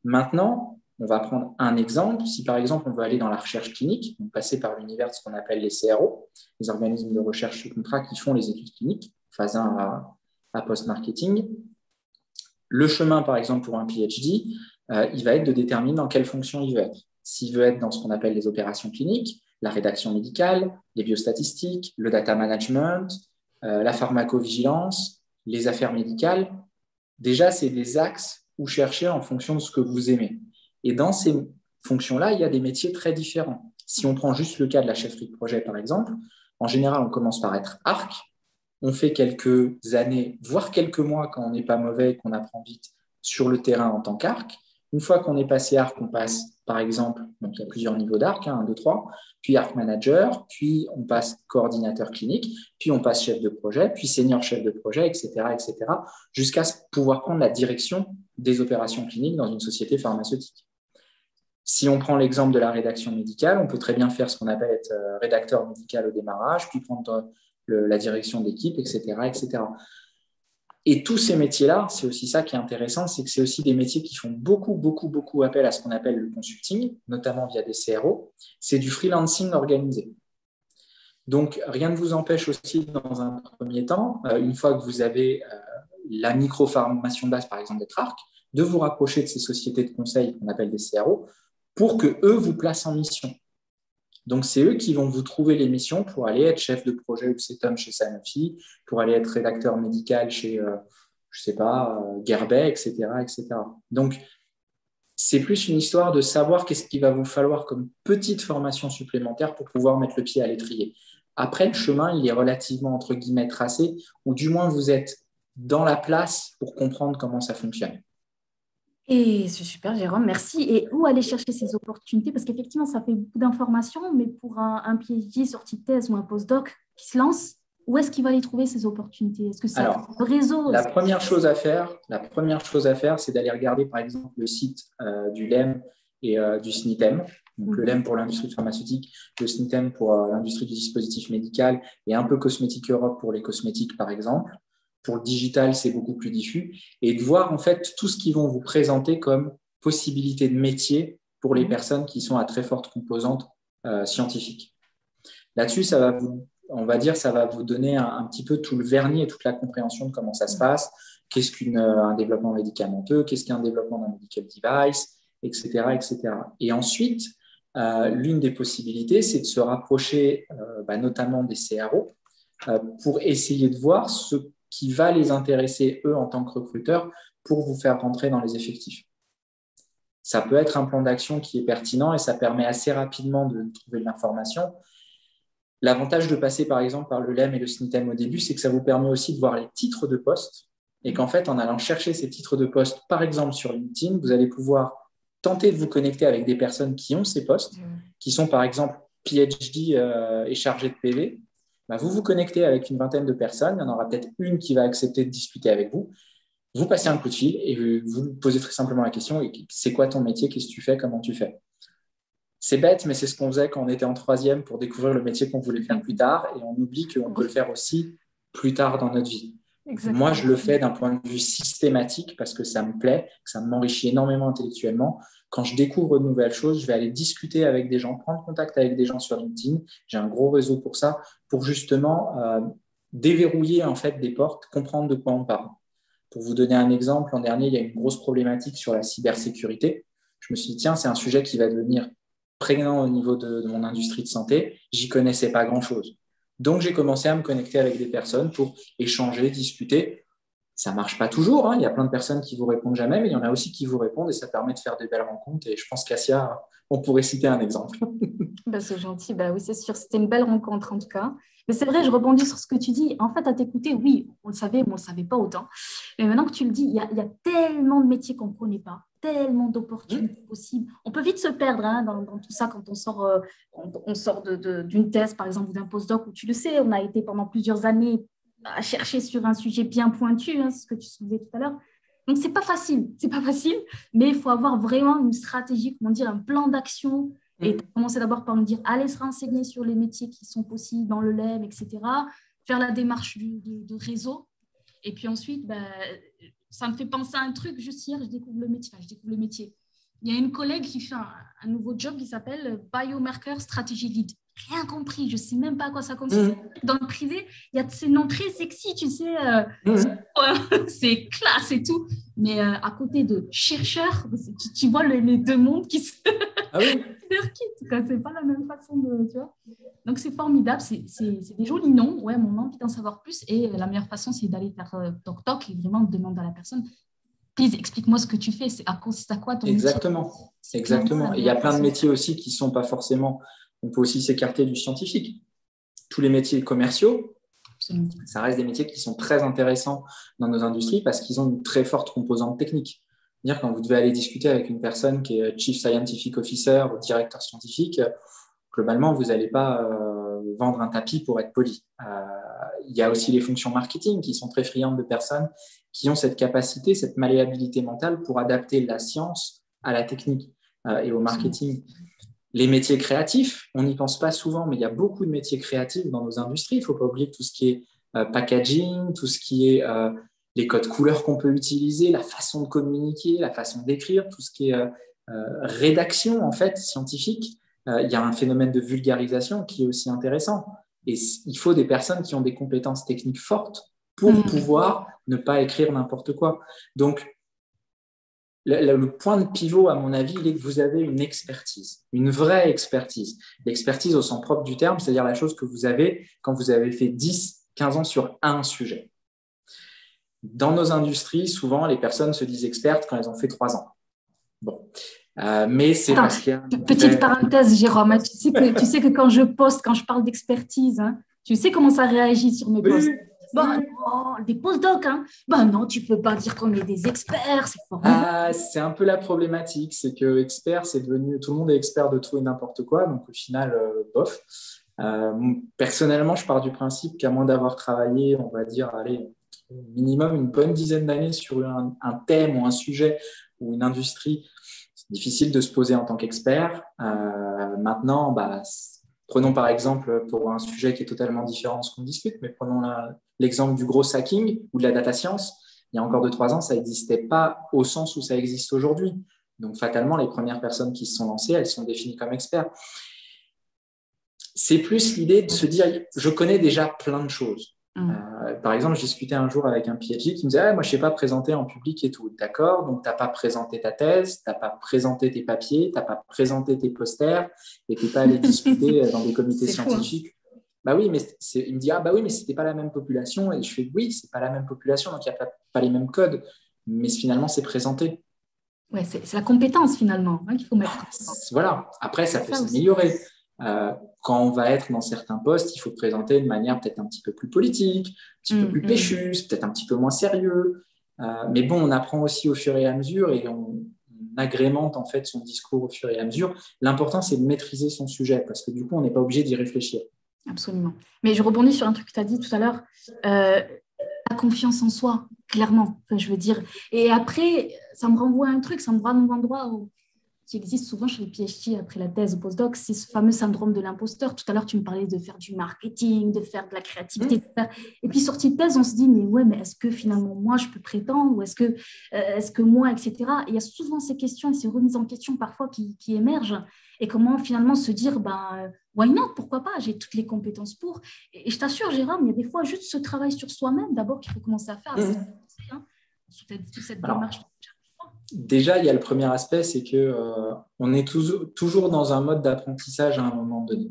B: Maintenant, on va prendre un exemple. Si par exemple, on veut aller dans la recherche clinique, donc passer par l'univers de ce qu'on appelle les CRO, les organismes de recherche sous contrat qui font les études cliniques, phase 1 à post-marketing, le chemin, par exemple, pour un PhD, il va être de déterminer dans quelle fonction il veut être. S'il veut être dans ce qu'on appelle les opérations cliniques, la rédaction médicale, les biostatistiques, le data management, la pharmacovigilance, les affaires médicales, déjà, c'est des axes où chercher en fonction de ce que vous aimez. Et dans ces fonctions-là, il y a des métiers très différents. Si on prend juste le cas de la chefferie de projet, par exemple, en général, on commence par être ARC. On fait quelques années, voire quelques mois, quand on n'est pas mauvais, qu'on apprend vite sur le terrain en tant qu'ARC. Une fois qu'on est passé ARC, on passe, par exemple, donc il y a plusieurs niveaux d'ARC, 1, 2, 3, puis ARC manager, puis on passe coordinateur clinique, puis on passe chef de projet, puis senior chef de projet, etc., jusqu'à pouvoir prendre la direction des opérations cliniques dans une société pharmaceutique. Si on prend l'exemple de la rédaction médicale, on peut très bien faire ce qu'on appelle être rédacteur médical au démarrage, puis prendre la direction d'équipe, etc., etc. Et tous ces métiers-là, c'est aussi ça qui est intéressant, c'est que c'est aussi des métiers qui font beaucoup appel à ce qu'on appelle le consulting, notamment via des CRO. C'est du freelancing organisé. Donc, rien ne vous empêche aussi, dans un premier temps, une fois que vous avez la micro-formation de base, par exemple, d'être ARC, de vous rapprocher de ces sociétés de conseil qu'on appelle des CRO pour qu'eux vous placent en mission. Donc, c'est eux qui vont vous trouver les missions pour aller être chef de projet ou CETOM chez Sanofi, pour aller être rédacteur médical chez, je ne sais pas, Guerbet, etc., etc. Donc, c'est plus une histoire de savoir qu'est-ce qu'il va vous falloir comme petite formation supplémentaire pour pouvoir mettre le pied à l'étrier. Après, le chemin, il est relativement, entre guillemets, tracé, ou du moins vous êtes dans la place pour comprendre comment ça fonctionne.
C: Et c'est super, Jérôme, merci. Et où aller chercher ces opportunités? Parce qu'effectivement, ça fait beaucoup d'informations, mais pour un PhD sorti de thèse ou un postdoc qui se lance, où est-ce qu'il va aller trouver ces opportunités? Est-ce que c'est un réseau?
B: La première chose à faire, c'est d'aller regarder par exemple le site du LEM et du SNITEM. Donc, le LEM pour l'industrie pharmaceutique, le SNITEM pour l'industrie du dispositif médical et un peu Cosmétique Europe pour les cosmétiques, par exemple. Pour le digital, c'est beaucoup plus diffus. Et de voir en fait tout ce qu'ils vont vous présenter comme possibilité de métier pour les personnes qui sont à très forte composante scientifique. Là-dessus, ça va vous donner un petit peu tout le vernis et toute la compréhension de comment ça se passe, qu'est-ce qu'un développement médicamenteux, qu'est-ce qu'un développement d'un medical device, etc., etc. Et ensuite, l'une des possibilités, c'est de se rapprocher notamment des CRO pour essayer de voir ce qui va les intéresser, eux, en tant que recruteurs, pour vous faire rentrer dans les effectifs. Ça peut être un plan d'action qui est pertinent et ça permet assez rapidement de trouver de l'information. L'avantage de passer, par exemple, par le LEM et le SNITEM au début, c'est que ça vous permet aussi de voir les titres de poste et qu'en fait, en allant chercher ces titres de poste, par exemple, sur LinkedIn, vous allez pouvoir tenter de vous connecter avec des personnes qui ont ces postes, qui sont, par exemple, PhD et chargés de PV. Vous vous connectez avec une vingtaine de personnes, il y en aura peut-être une qui va accepter de discuter avec vous. Vous passez un coup de fil et vous posez très simplement la question, c'est quoi ton métier, qu'est-ce que tu fais, comment tu fais? C'est bête, mais c'est ce qu'on faisait quand on était en troisième pour découvrir le métier qu'on voulait faire plus tard et on oublie qu'on peut le faire aussi plus tard dans notre vie. Exactement. Moi, je le fais d'un point de vue systématique parce que ça me plaît, que ça m'enrichit énormément intellectuellement. Quand je découvre de nouvelles choses, je vais aller discuter avec des gens, prendre contact avec des gens sur LinkedIn. J'ai un gros réseau pour ça, pour justement déverrouiller en fait des portes, comprendre de quoi on parle. Pour vous donner un exemple, l'an dernier, il y a une grosse problématique sur la cybersécurité. Je me suis dit, tiens, c'est un sujet qui va devenir prégnant au niveau de mon industrie de santé. J'y connaissais pas grand-chose. Donc, j'ai commencé à me connecter avec des personnes pour échanger, discuter. Ça marche pas toujours, hein. Il y a plein de personnes qui vous répondent jamais, mais il y en a aussi qui vous répondent et ça permet de faire des belles rencontres. Et je pense qu'Assia, on pourrait citer un exemple.
C: C'est gentil. Oui, c'est sûr. C'était une belle rencontre en tout cas. Mais c'est vrai, je rebondis sur ce que tu dis. En fait, à t'écouter, oui, on le savait, mais on ne le savait pas autant. Mais maintenant que tu le dis, il y a tellement de métiers qu'on ne connaît pas, tellement d'opportunités possibles. On peut vite se perdre dans tout ça quand on sort d'une thèse, par exemple, ou d'un postdoc, où tu le sais, on a été pendant plusieurs années à chercher sur un sujet bien pointu, c'est ce que tu soulevais tout à l'heure. Donc, c'est pas facile, mais il faut avoir vraiment une stratégie, un plan d'action. Et tu as commencé d'abord par me dire, allez se renseigner sur les métiers qui sont possibles dans le LEM, etc. Faire la démarche de réseau. Et puis ensuite, ça me fait penser à un truc. Juste hier, je découvre le métier. Il y a une collègue qui fait un nouveau job qui s'appelle Biomarker Strategy Lead. Rien compris, je ne sais même pas à quoi ça consiste. Dans le privé, il y a ces noms très sexy, tu sais, c'est classe et tout. Mais à côté de chercheur, tu vois les deux mondes qui se...
B: Ah oui.
C: C'est pas la même façon de, tu vois. Donc c'est formidable, c'est des jolis noms. Ouais, on a envie d'en savoir plus et la meilleure façon c'est d'aller faire toc et vraiment demander à la personne. Please, explique-moi ce que tu fais. Consiste à quoi ton métier?
B: Exactement. Et il y a plein de métiers aussi qui sont pas forcément. On peut aussi s'écarter du scientifique. Tous les métiers commerciaux, ça reste des métiers qui sont très intéressants dans nos industries parce qu'ils ont une très forte composante technique. C'est-à-dire quand vous devez aller discuter avec une personne qui est Chief Scientific Officer ou directeur scientifique, globalement, vous n'allez pas vendre un tapis pour être poli. Il y a aussi les fonctions marketing qui sont très friandes de personnes qui ont cette capacité, cette malléabilité mentale pour adapter la science à la technique et au marketing. Les métiers créatifs, on n'y pense pas souvent, mais il y a beaucoup de métiers créatifs dans nos industries. Il ne faut pas oublier tout ce qui est packaging, tout ce qui est les codes couleurs qu'on peut utiliser, la façon de communiquer, la façon d'écrire, tout ce qui est rédaction en fait scientifique. Il y a un phénomène de vulgarisation qui est aussi intéressant. Et il faut des personnes qui ont des compétences techniques fortes pour pouvoir ne pas écrire n'importe quoi. Donc, le point de pivot, à mon avis, il est que vous avez une expertise, une vraie expertise. L'expertise au sens propre du terme, c'est-à-dire la chose que vous avez quand vous avez fait 10, 15 ans sur un sujet. Dans nos industries, souvent, les personnes se disent expertes quand elles ont fait 3 ans. Bon. Mais c'est parce qu'il y a
C: petite parenthèse, Jérôme, tu sais que quand je poste, quand je parle d'expertise, tu sais comment ça réagit sur mes posts.
A: Bah non, des postdocs, hein. Bah non, tu peux pas dire qu'on est des experts, c'est formidable.
B: C'est un peu la problématique, c'est que expert, c'est devenu, tout le monde est expert de tout et n'importe quoi, donc au final, bof. Personnellement, je pars du principe qu'à moins d'avoir travaillé, on va dire, allez, minimum une bonne dizaine d'années sur un thème ou un sujet ou une industrie, c'est difficile de se poser en tant qu'expert. Maintenant, prenons par exemple, pour un sujet qui est totalement différent de ce qu'on discute, mais prenons l'exemple du gros hacking ou de la data science. Il y a encore 2-3 ans, ça n'existait pas au sens où ça existe aujourd'hui. Donc, fatalement, les premières personnes qui se sont lancées, elles sont définies comme experts. C'est plus l'idée de se dire, je connais déjà plein de choses. Par exemple, j'ai discuté un jour avec un PhD qui me disait, moi, je ne sais pas présenter en public et tout. D'accord, donc tu n'as pas présenté ta thèse, tu n'as pas présenté tes papiers, tu n'as pas présenté tes posters et tu n'es pas allé discuter dans des comités scientifiques. Bah oui, mais il me dit, bah oui, mais c'était pas la même population. Et je fais, oui, c'est pas la même population, donc il n'y a pas les mêmes codes. Mais finalement, c'est présenté.
A: Ouais, c'est la compétence finalement qu'il faut mettre.
B: Voilà. Après, ça peut s'améliorer. Quand on va être dans certains postes, il faut présenter de manière peut-être un petit peu plus politique, un petit peu plus péchusse, peut-être un petit peu moins sérieux. Mais bon, on apprend aussi au fur et à mesure et on agrémente en fait son discours au fur et à mesure. L'important, c'est de maîtriser son sujet parce que du coup, on n'est pas obligé d'y réfléchir.
A: Absolument. Mais je rebondis sur un truc que tu as dit tout à l'heure. La confiance en soi, clairement. Enfin, je veux dire. Et après, ça me renvoie à un truc, ça me renvoie à un endroit qui existe souvent chez les PhD après la thèse ou postdoc, c'est ce fameux syndrome de l'imposteur. Tout à l'heure, tu me parlais de faire du marketing, de faire de la créativité, etc. Et puis, sortie de thèse, on se dit, mais est-ce que finalement, moi, je peux prétendre ou est-ce que moi, etc. Et il y a souvent ces questions et ces remises en question parfois qui émergent. Et comment finalement se dire, why not, pourquoi pas, j'ai toutes les compétences pour. Et je t'assure, Jérôme, il y a des fois juste ce travail sur soi-même d'abord qu'il faut commencer à faire. Sous cette démarche.
B: Déjà, il y a le premier aspect, c'est qu'on est toujours dans un mode d'apprentissage à un moment donné.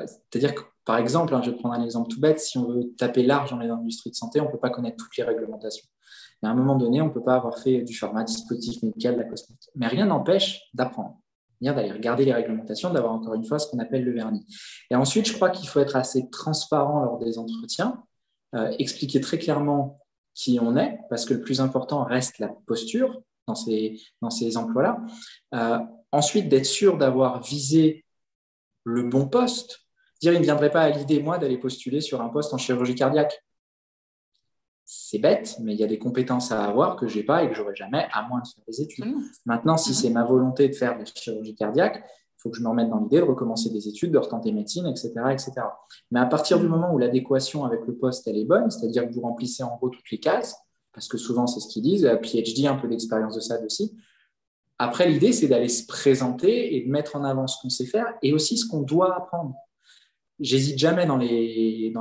B: C'est-à-dire que, par exemple, je vais prendre un exemple tout bête, si on veut taper large dans les industries de santé, on ne peut pas connaître toutes les réglementations. Et à un moment donné, on ne peut pas avoir fait du pharma, dispositif médical, de la cosmétique. Mais rien n'empêche d'apprendre, d'aller regarder les réglementations, d'avoir encore une fois ce qu'on appelle le vernis. Et ensuite, je crois qu'il faut être assez transparent lors des entretiens, expliquer très clairement qui on est, parce que le plus important reste la posture dans ces emplois-là. Ensuite, d'être sûr d'avoir visé le bon poste. Il ne me viendrait pas à l'idée, moi, d'aller postuler sur un poste en chirurgie cardiaque. C'est bête, mais il y a des compétences à avoir que je n'ai pas et que je n'aurai jamais, à moins de faire des études. Maintenant, si c'est ma volonté de faire de la chirurgie cardiaque, il faut que je me remette dans l'idée de recommencer des études, de retenter médecine, etc., etc. Mais à partir du moment où l'adéquation avec le poste, elle est bonne, c'est-à-dire que vous remplissez en gros toutes les cases, parce que souvent, c'est ce qu'ils disent, PhD, un peu d'expérience de ça aussi. Après, l'idée, c'est d'aller se présenter et de mettre en avant ce qu'on sait faire et aussi ce qu'on doit apprendre. J'hésite jamais dans les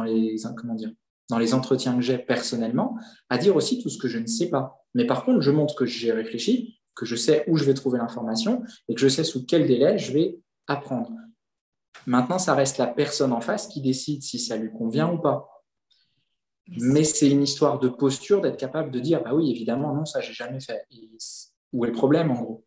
B: entretiens que j'ai personnellement à dire aussi tout ce que je ne sais pas. Mais par contre, je montre que j'ai réfléchi, que je sais où je vais trouver l'information et que je sais sous quel délai je vais apprendre. Maintenant, ça reste la personne en face qui décide si ça lui convient ou pas. Mais c'est une histoire de posture, d'être capable de dire, oui, évidemment, non, ça, j'ai jamais fait. Et où est le problème, en gros?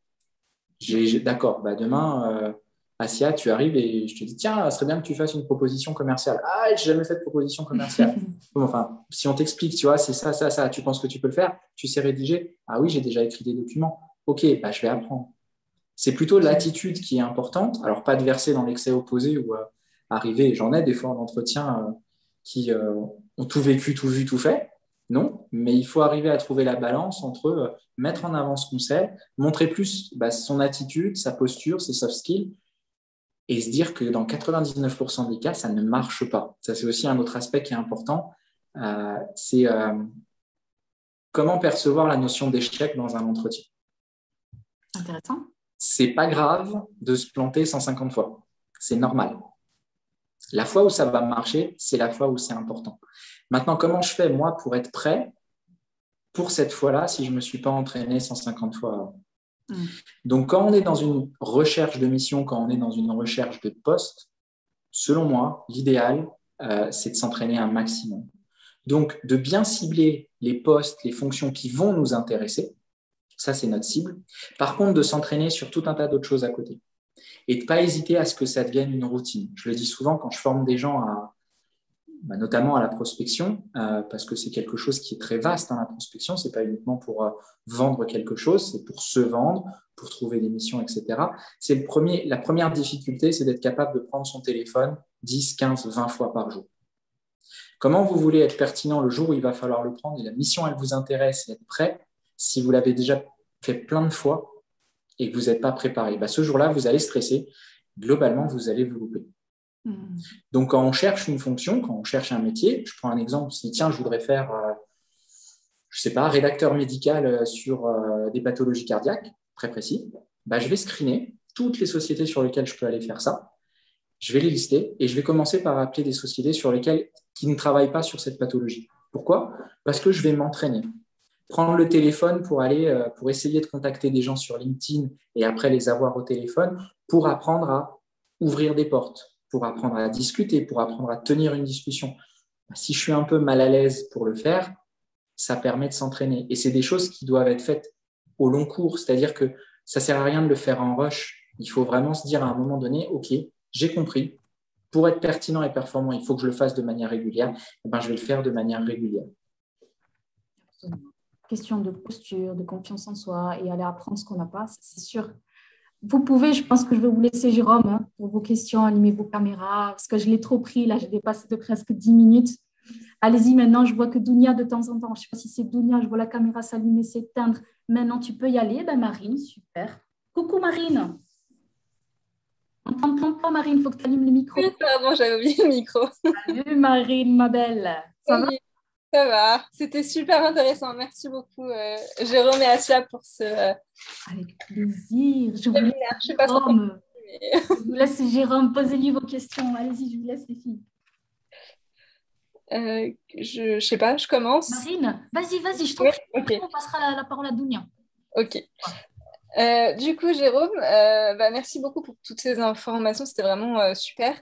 B: D'accord, demain, Asia, tu arrives et je te dis, tiens, ce serait bien que tu fasses une proposition commerciale. Ah, j'ai jamais fait de proposition commerciale. Enfin, si on t'explique, tu vois, c'est ça, ça, ça, tu penses que tu peux le faire? Tu sais rédiger? Ah oui, j'ai déjà écrit des documents. Ok, je vais apprendre. C'est plutôt l'attitude qui est importante. Alors, pas de verser dans l'excès opposé ou arriver, j'en ai des fois en entretien qui ont tout vécu, tout vu, tout fait. Non, mais il faut arriver à trouver la balance entre mettre en avant ce qu'on sait, montrer plus son attitude, sa posture, ses soft skills, et se dire que dans 99% des cas, ça ne marche pas. Ça, c'est aussi un autre aspect qui est important. C'est comment percevoir la notion d'échec dans un entretien.
A: Intéressant.
B: C'est pas grave de se planter 150 fois. C'est normal. La fois où ça va marcher, c'est la fois où c'est important. Maintenant, comment je fais, moi, pour être prêt pour cette fois-là si je ne me suis pas entraîné 150 fois avant? Donc, quand on est dans une recherche de mission, quand on est dans une recherche de poste, selon moi, l'idéal, c'est de s'entraîner un maximum. Donc, de bien cibler les postes, les fonctions qui vont nous intéresser, ça, c'est notre cible. Par contre, de s'entraîner sur tout un tas d'autres choses à côté. Et de ne pas hésiter à ce que ça devienne une routine. Je le dis souvent quand je forme des gens notamment à la prospection, parce que c'est quelque chose qui est très vaste, hein, la prospection. Ce n'est pas uniquement pour vendre quelque chose, c'est pour se vendre, pour trouver des missions, etc. La première difficulté, c'est d'être capable de prendre son téléphone 10, 15, 20 fois par jour. Comment vous voulez être pertinent le jour où il va falloir le prendre et la mission, elle vous intéresse et être prêt, si vous l'avez déjà fait plein de fois et que vous n'êtes pas préparé? Ce jour-là, vous allez stresser. Globalement, vous allez vous louper. Donc, quand on cherche une fonction, quand on cherche un métier, je prends un exemple, si tiens, je voudrais faire, je sais pas, rédacteur médical sur des pathologies cardiaques, très précis, je vais screener toutes les sociétés sur lesquelles je peux aller faire ça. Je vais les lister et je vais commencer par appeler des sociétés qui ne travaillent pas sur cette pathologie. Pourquoi? Parce que je vais m'entraîner. Prendre le téléphone pour essayer de contacter des gens sur LinkedIn et après les avoir au téléphone pour apprendre à ouvrir des portes, pour apprendre à discuter, pour apprendre à tenir une discussion. Si je suis un peu mal à l'aise pour le faire, ça permet de s'entraîner. Et c'est des choses qui doivent être faites au long cours, c'est-à-dire que ça ne sert à rien de le faire en rush. Il faut vraiment se dire à un moment donné, OK, j'ai compris, pour être pertinent et performant, il faut que je le fasse de manière régulière. Je vais le faire de manière régulière.
C: Question de posture, de confiance en soi et aller apprendre ce qu'on n'a pas, c'est sûr. Vous pouvez, je pense que je vais vous laisser Jérôme pour vos questions, animer vos caméras, parce que je l'ai trop pris, là, j'ai dépassé de presque 10 minutes. Allez-y maintenant, je vois que Dounia de temps en temps, je ne sais pas si c'est Dounia, je vois la caméra s'allumer, s'éteindre. Maintenant, tu peux y aller. Marine, super. Coucou Marine. On t'entend pas Marine, il faut que tu allumes le micro.
D: Oui, pardon, j'avais oublié le micro.
C: Salut Marine, ma belle. Ça va?
D: Ça va, c'était super intéressant. Merci beaucoup, Jérôme et Asia, pour ce
C: Avec plaisir. Je vous laisse Jérôme, posez-lui vos questions. Allez-y, je vous laisse les filles.
D: Je sais pas, je commence.
C: Marine, vas-y, je t'en prie.
D: Okay.
C: On passera la parole à Dounia.
D: Ok. Du coup, Jérôme, merci beaucoup pour toutes ces informations, c'était vraiment super.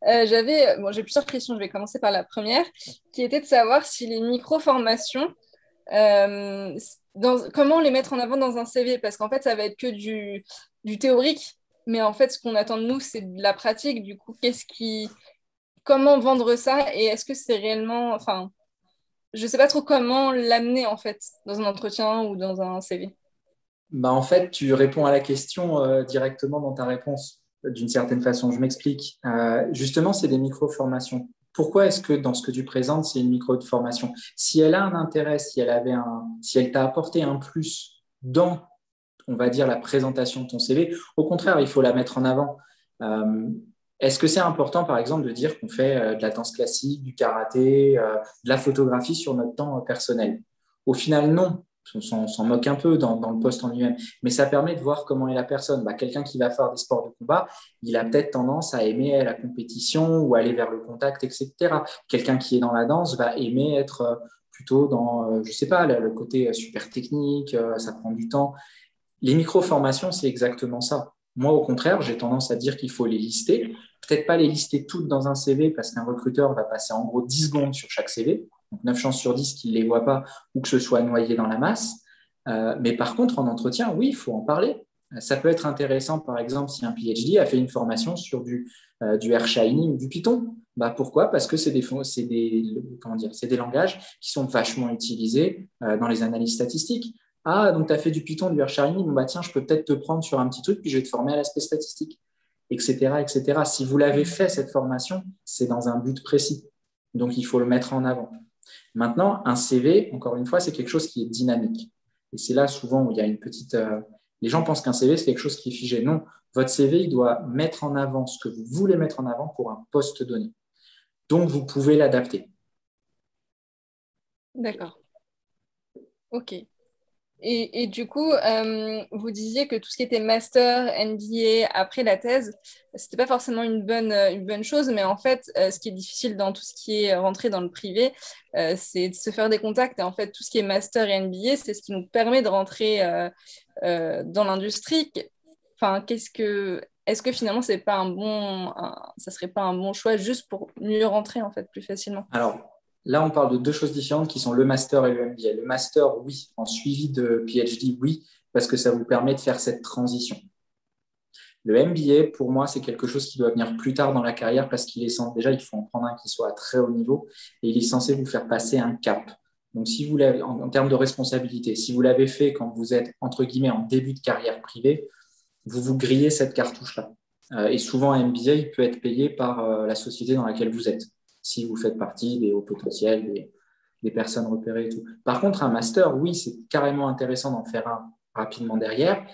D: J'ai plusieurs questions, je vais commencer par la première, qui était de savoir si les micro-formations, comment les mettre en avant dans un CV, parce qu'en fait, ça va être que du théorique, mais en fait, ce qu'on attend de nous, c'est de la pratique. Du coup, comment vendre ça et est-ce que c'est réellement, je sais pas trop comment l'amener en fait dans un entretien ou dans un CV.
B: En fait, tu réponds à la question directement dans ta réponse, d'une certaine façon. Je m'explique. Justement, c'est des micro-formations. Pourquoi est-ce que dans ce que tu présentes, c'est une micro-formation? Si elle a un intérêt, si elle t'a apporté un plus dans, on va dire, la présentation de ton CV, au contraire, il faut la mettre en avant. Est-ce que c'est important, par exemple, de dire qu'on fait de la danse classique, du karaté, de la photographie sur notre temps personnel? Au final, non. On s'en moque un peu dans le poste en lui-même, mais ça permet de voir comment est la personne. Quelqu'un qui va faire des sports de combat, il a peut-être tendance à aimer la compétition ou aller vers le contact, etc. Quelqu'un qui est dans la danse va aimer être plutôt dans, je sais pas, le côté super technique, ça prend du temps. Les micro-formations, c'est exactement ça. Moi, au contraire, j'ai tendance à dire qu'il faut les lister. Peut-être pas les lister toutes dans un CV parce qu'un recruteur va passer en gros 10 secondes sur chaque CV. Donc 9 chances sur 10 qu'il ne les voit pas ou que ce soit noyé dans la masse. Mais par contre, en entretien, oui, il faut en parler. Ça peut être intéressant, par exemple, si un PhD a fait une formation sur du R-Shiny ou du Python. Pourquoi? Parce que c'est des langages qui sont vachement utilisés dans les analyses statistiques. Ah, donc tu as fait du Python, du R-Shiny, tiens, je peux peut-être te prendre sur un petit truc, puis je vais te former à l'aspect statistique, etc., etc. Si vous l'avez fait, cette formation, c'est dans un but précis. Donc, il faut le mettre en avant. Maintenant, un CV, encore une fois, c'est quelque chose qui est dynamique. Et c'est là souvent où il y a une petite… les gens pensent qu'un CV, c'est quelque chose qui est figé. Non, votre CV, il doit mettre en avant ce que vous voulez mettre en avant pour un poste donné. Donc, vous pouvez l'adapter.
D: D'accord. Ok. Et du coup, vous disiez que tout ce qui était master, MBA, après la thèse, c'était pas forcément une bonne chose, mais en fait, ce qui est difficile dans tout ce qui est rentré dans le privé, c'est de se faire des contacts. Et en fait, tout ce qui est master et MBA, c'est ce qui nous permet de rentrer dans l'industrie. Est-ce que finalement, ça serait pas un bon choix juste pour mieux rentrer en fait plus facilement?
B: Alors, là, on parle de deux choses différentes qui sont le master et le MBA. Le master, oui, en suivi de PhD, oui, parce que ça vous permet de faire cette transition. Le MBA, pour moi, c'est quelque chose qui doit venir plus tard dans la carrière parce qu'il est déjà, il faut en prendre un qui soit à très haut niveau et il est censé vous faire passer un cap. Donc, si vous l'avez, en termes de responsabilité, si vous l'avez fait quand vous êtes, entre guillemets, en début de carrière privée, vous vous grillez cette cartouche-là. Et souvent, un MBA, il peut être payé par la société dans laquelle vous êtes, si vous faites partie des hauts potentiels, des personnes repérées et tout. Par contre, un master, oui, c'est carrément intéressant d'en faire un rapidement derrière.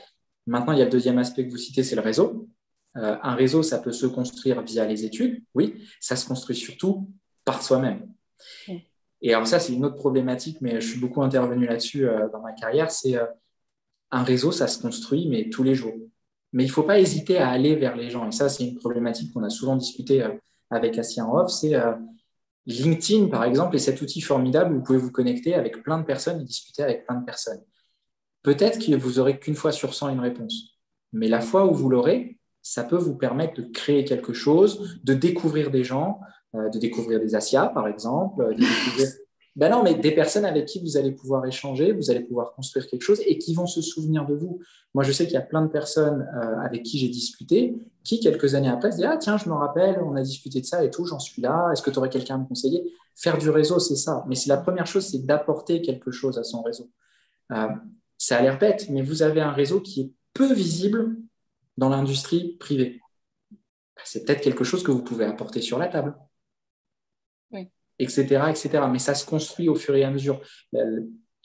B: Maintenant, il y a le deuxième aspect que vous citez, c'est le réseau. Un réseau, ça peut se construire via les études, oui, ça se construit surtout par soi-même. Oui. Et alors ça, c'est une autre problématique, mais je suis beaucoup intervenu là-dessus dans ma carrière, c'est un réseau, ça se construit, mais tous les jours. Mais il ne faut pas hésiter à aller vers les gens. Et ça, c'est une problématique qu'on a souvent discuté avec Assia en off, c'est LinkedIn, par exemple, est cet outil formidable où vous pouvez vous connecter avec plein de personnes et discuter avec plein de personnes. Peut-être que vous n'aurez qu'une fois sur 100 une réponse. Mais la fois où vous l'aurez, ça peut vous permettre de créer quelque chose, de découvrir des gens, de découvrir des Assia, par exemple, de découvrir... Ben non, mais des personnes avec qui vous allez pouvoir échanger, vous allez pouvoir construire quelque chose et qui vont se souvenir de vous. Moi, je sais qu'il y a plein de personnes avec qui j'ai discuté qui, quelques années après, se disent « Ah tiens, je me rappelle, on a discuté de ça et tout, j'en suis là, est-ce que tu aurais quelqu'un à me conseiller ?» Faire du réseau, c'est ça. Mais c'est la première chose, c'est d'apporter quelque chose à son réseau. Ça a l'air bête, mais vous avez un réseau qui est peu visible dans l'industrie privée. C'est peut-être quelque chose que vous pouvez apporter sur la table. Oui. Etc., etc. Mais ça se construit au fur et à mesure.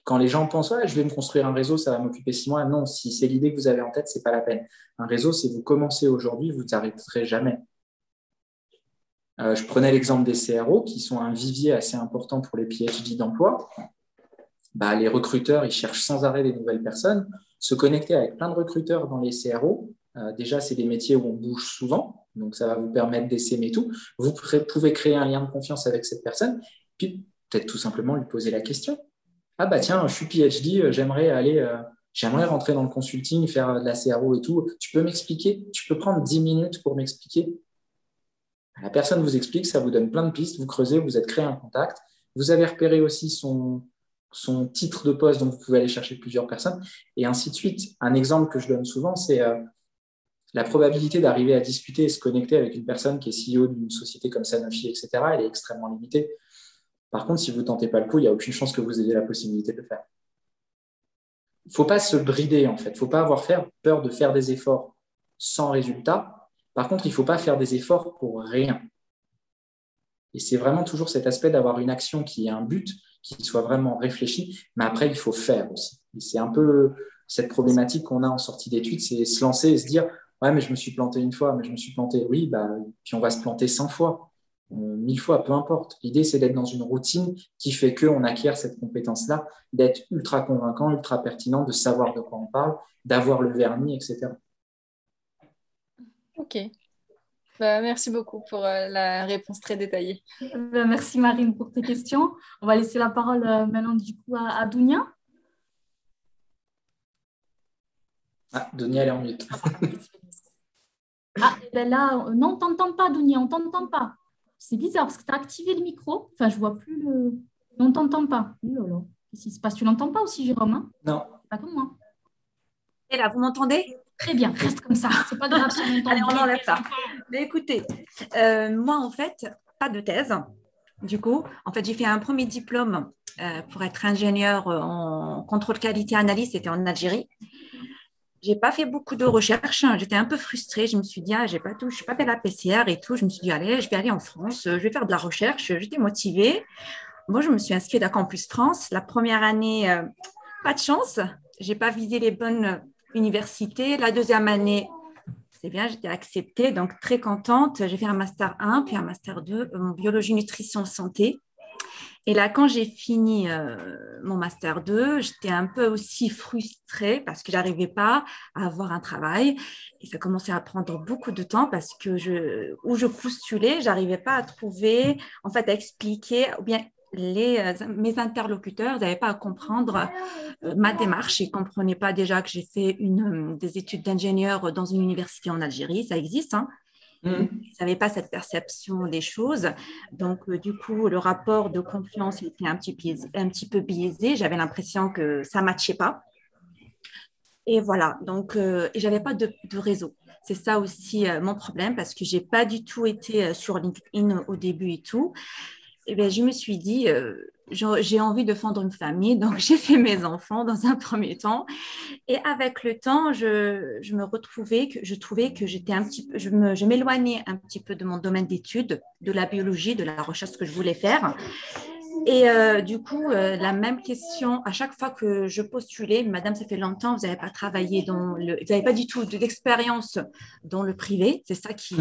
B: Quand les gens pensent je vais me construire un réseau, ça va m'occuper 6 mois. Non, si c'est l'idée que vous avez en tête, ce n'est pas la peine. Un réseau, c'est vous commencez aujourd'hui, vous n'arrêterez jamais. Je prenais l'exemple des CRO, qui sont un vivier assez important pour les PhD d'emploi. Les recruteurs, ils cherchent sans arrêt des nouvelles personnes. Se connecter avec plein de recruteurs dans les CRO, déjà, c'est des métiers où on bouge souvent. Donc, ça va vous permettre d'essaimer tout. Vous pouvez créer un lien de confiance avec cette personne, puis peut-être tout simplement lui poser la question. Ah tiens, je suis PhD, j'aimerais rentrer dans le consulting, faire de la CRO et tout. Tu peux m'expliquer? Tu peux prendre 10 minutes pour m'expliquer? La personne vous explique, ça vous donne plein de pistes, vous creusez, vous êtes créé un contact. Vous avez repéré aussi son titre de poste, donc vous pouvez aller chercher plusieurs personnes, et ainsi de suite. Un exemple que je donne souvent, c'est la probabilité d'arriver à discuter et se connecter avec une personne qui est CEO d'une société comme Sanofi, etc., elle est extrêmement limitée. Par contre, si vous ne tentez pas le coup, il n'y a aucune chance que vous ayez la possibilité de le faire. Il ne faut pas se brider, en fait. Il ne faut pas avoir peur de faire des efforts sans résultat. Par contre, il ne faut pas faire des efforts pour rien. Et c'est vraiment toujours cet aspect d'avoir une action qui ait un but, qui soit vraiment réfléchi, mais après, il faut faire aussi. Et c'est un peu cette problématique qu'on a en sortie d'études, c'est se lancer et se dire « Ouais, mais je me suis planté une fois, mais je me suis planté. » Oui, puis on va se planter 100 fois, 1000 fois, peu importe. L'idée, c'est d'être dans une routine qui fait qu'on acquiert cette compétence-là, d'être ultra convaincant, ultra pertinent, de savoir de quoi on parle, d'avoir le vernis, etc.
D: Ok. Merci beaucoup pour la réponse très détaillée.
A: Merci Marine pour tes questions. On va laisser la parole maintenant du coup à Dounia.
B: Dounia, elle est en mute.
A: Là, non, on ne t'entend pas, Dounia, on ne t'entend pas. C'est bizarre parce que tu as activé le micro. Enfin, je ne vois plus le... On ne t'entend pas. Qu'est-ce qui se passe? Tu ne l'entends pas aussi, Jérôme, hein?
B: Non.
A: Pas comme moi.
E: Et là, vous m'entendez?
A: Très bien, reste comme ça. C'est pas grave si on entend.
E: Allez, on enlève ça. Mais écoutez, moi, en fait, pas de thèse. Du coup, en fait, j'ai fait un premier diplôme pour être ingénieur en contrôle qualité analyse. C'était en Algérie. Je n'ai pas fait beaucoup de recherches. J'étais un peu frustrée. Je me suis dit, je n'ai pas fait la PCR et tout. Je me suis dit, allez, je vais aller en France. Je vais faire de la recherche. J'étais motivée. Moi, je me suis inscrite à Campus France. La première année, pas de chance. Je n'ai pas visé les bonnes universités. La deuxième année, c'est bien, j'étais acceptée, donc très contente. J'ai fait un Master 1, puis un Master 2 en biologie, nutrition, santé. Et là, quand j'ai fini mon Master 2, j'étais un peu aussi frustrée parce que je n'arrivais pas à avoir un travail. Et ça commençait à prendre beaucoup de temps parce que où je postulais, je n'arrivais pas à trouver, en fait, à expliquer, ou bien mes interlocuteurs n'avaient pas à comprendre ma démarche. Ils ne comprenaient pas déjà que j'ai fait des études d'ingénieur dans une université en Algérie. Ça existe, hein. Ils n'avaient pas cette perception des choses. Donc, du coup, le rapport de confiance était un petit peu biaisé. J'avais l'impression que ça ne matchait pas. Et voilà, donc et j'avais pas de réseau. C'est ça aussi mon problème parce que j'ai pas du tout été sur LinkedIn au début et tout. Et bien, je me suis dit, j'ai envie de fonder une famille, donc j'ai fait mes enfants dans un premier temps. Et avec le temps, je me retrouvais que je trouvais que j'étais un petit peu, je m'éloignais un petit peu de mon domaine d'études, de la biologie, de la recherche que je voulais faire. Et du coup, la même question, à chaque fois que je postulais, madame, ça fait longtemps, vous n'avez pas travaillé vous n'avez pas du tout d'expérience dans le privé. C'est ça qui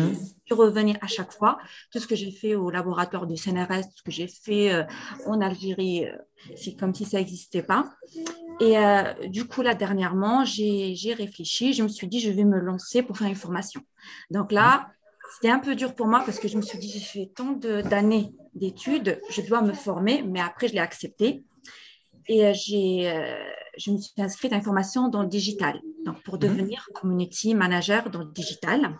E: revenait à chaque fois. Tout ce que j'ai fait au laboratoire du CNRS, tout ce que j'ai fait en Algérie, c'est comme si ça n'existait pas. Et du coup, là, dernièrement, j'ai réfléchi. Je me suis dit, je vais me lancer pour faire une formation. Donc là, c'était un peu dur pour moi parce que je me suis dit, j'ai fait tant d'années d'études, je dois me former, mais après, je l'ai accepté. Et je me suis inscrite à une formation dans le digital, donc pour devenir community manager dans le digital.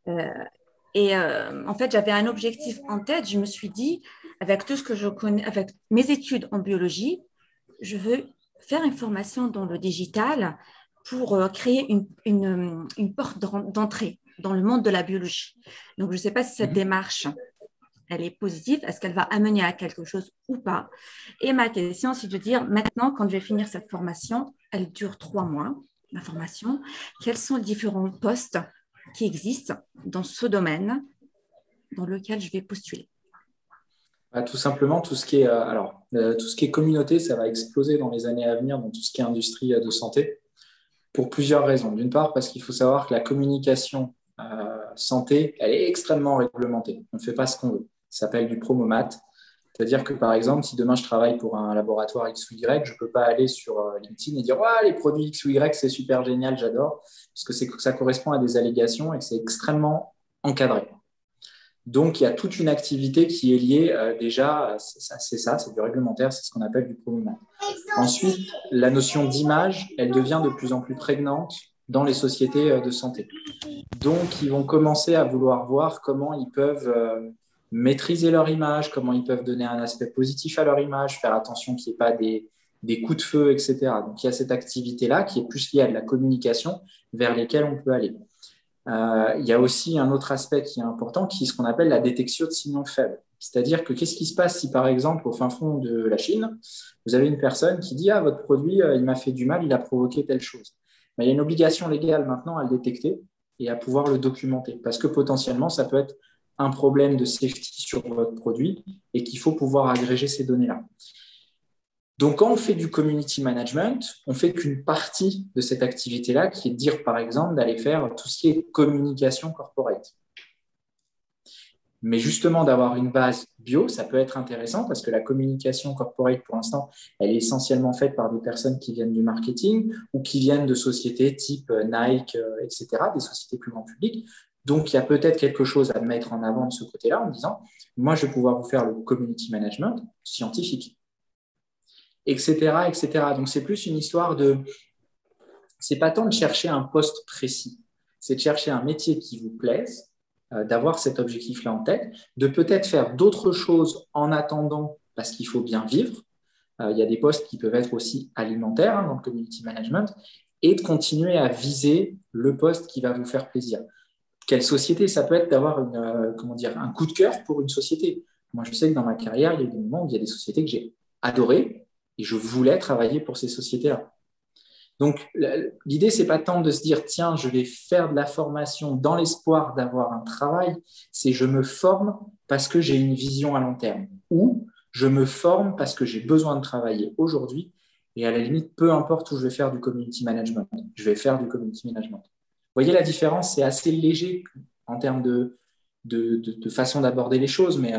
E: Euh, en fait, j'avais un objectif en tête. Je me suis dit, avec tout ce que je connais, avec mes études en biologie, je veux faire une formation dans le digital pour créer une porte d'entrée dans le monde de la biologie. Donc, je ne sais pas si cette démarche, elle est positive, est-ce qu'elle va amener à quelque chose ou pas. Et ma question, c'est de dire, maintenant, quand je vais finir cette formation, elle dure 3 mois, la formation, quels sont les différents postes qui existent dans ce domaine dans lequel je vais postuler?
B: Tout simplement, tout ce qui est, tout ce qui est communauté, ça va exploser dans les années à venir dans tout ce qui est industrie de santé, pour plusieurs raisons. D'une part, parce qu'il faut savoir que la communication santé, elle est extrêmement réglementée. On ne fait pas ce qu'on veut. Ça s'appelle du promomat. C'est-à-dire que, par exemple, si demain je travaille pour un laboratoire X ou Y, je ne peux pas aller sur LinkedIn et dire « les produits X ou Y, c'est super génial, j'adore », parce que ça correspond à des allégations et que c'est extrêmement encadré. Donc, il y a toute une activité qui est liée déjà, c'est du réglementaire, c'est ce qu'on appelle du promomat. Ensuite, la notion d'image, elle devient de plus en plus prégnante dans les sociétés de santé. Donc, ils vont commencer à vouloir voir comment ils peuvent maîtriser leur image, comment ils peuvent donner un aspect positif à leur image, faire attention qu'il n'y ait pas des coups de feu, etc. Donc, il y a cette activité-là qui est plus liée à de la communication vers lesquelles on peut aller. Il y a aussi un autre aspect qui est important, qui est ce qu'on appelle la détection de signaux faibles. C'est-à-dire que qu'est-ce qui se passe si, par exemple, au fin fond de la Chine, vous avez une personne qui dit « Ah, votre produit, il m'a fait du mal, il a provoqué telle chose ». Mais il y a une obligation légale maintenant à le détecter et à pouvoir le documenter, parce que potentiellement, ça peut être un problème de safety sur votre produit et qu'il faut pouvoir agréger ces données-là. Donc, quand on fait du community management, on ne fait qu'une partie de cette activité-là, qui est de dire, par exemple, d'aller faire tout ce qui est communication corporate. Mais justement, d'avoir une base bio, ça peut être intéressant parce que la communication corporate, pour l'instant, elle est essentiellement faite par des personnes qui viennent du marketing ou qui viennent de sociétés type Nike, etc., des sociétés plus grand public. Donc, il y a peut-être quelque chose à mettre en avant de ce côté-là en disant, moi, je vais pouvoir vous faire le community management scientifique, etc., etc. Donc, c'est plus une histoire de... C'est pas tant de chercher un poste précis, c'est de chercher un métier qui vous plaise, d'avoir cet objectif-là en tête, de peut-être faire d'autres choses en attendant parce qu'il faut bien vivre. Il y a des postes qui peuvent être aussi alimentaires dans le community management et de continuer à viser le poste qui va vous faire plaisir. Quelle société? Ça peut être d'avoir un coup de cœur pour une société. Moi, je sais que dans ma carrière, il y a des moments où il y a des sociétés que j'ai adorées et je voulais travailler pour ces sociétés-là. Donc, l'idée, c'est pas tant de se dire, tiens, je vais faire de la formation dans l'espoir d'avoir un travail, c'est je me forme parce que j'ai une vision à long terme ou je me forme parce que j'ai besoin de travailler aujourd'hui et à la limite, peu importe où je vais faire du community management, je vais faire du community management. Vous voyez la différence, c'est assez léger en termes de façon d'aborder les choses, mais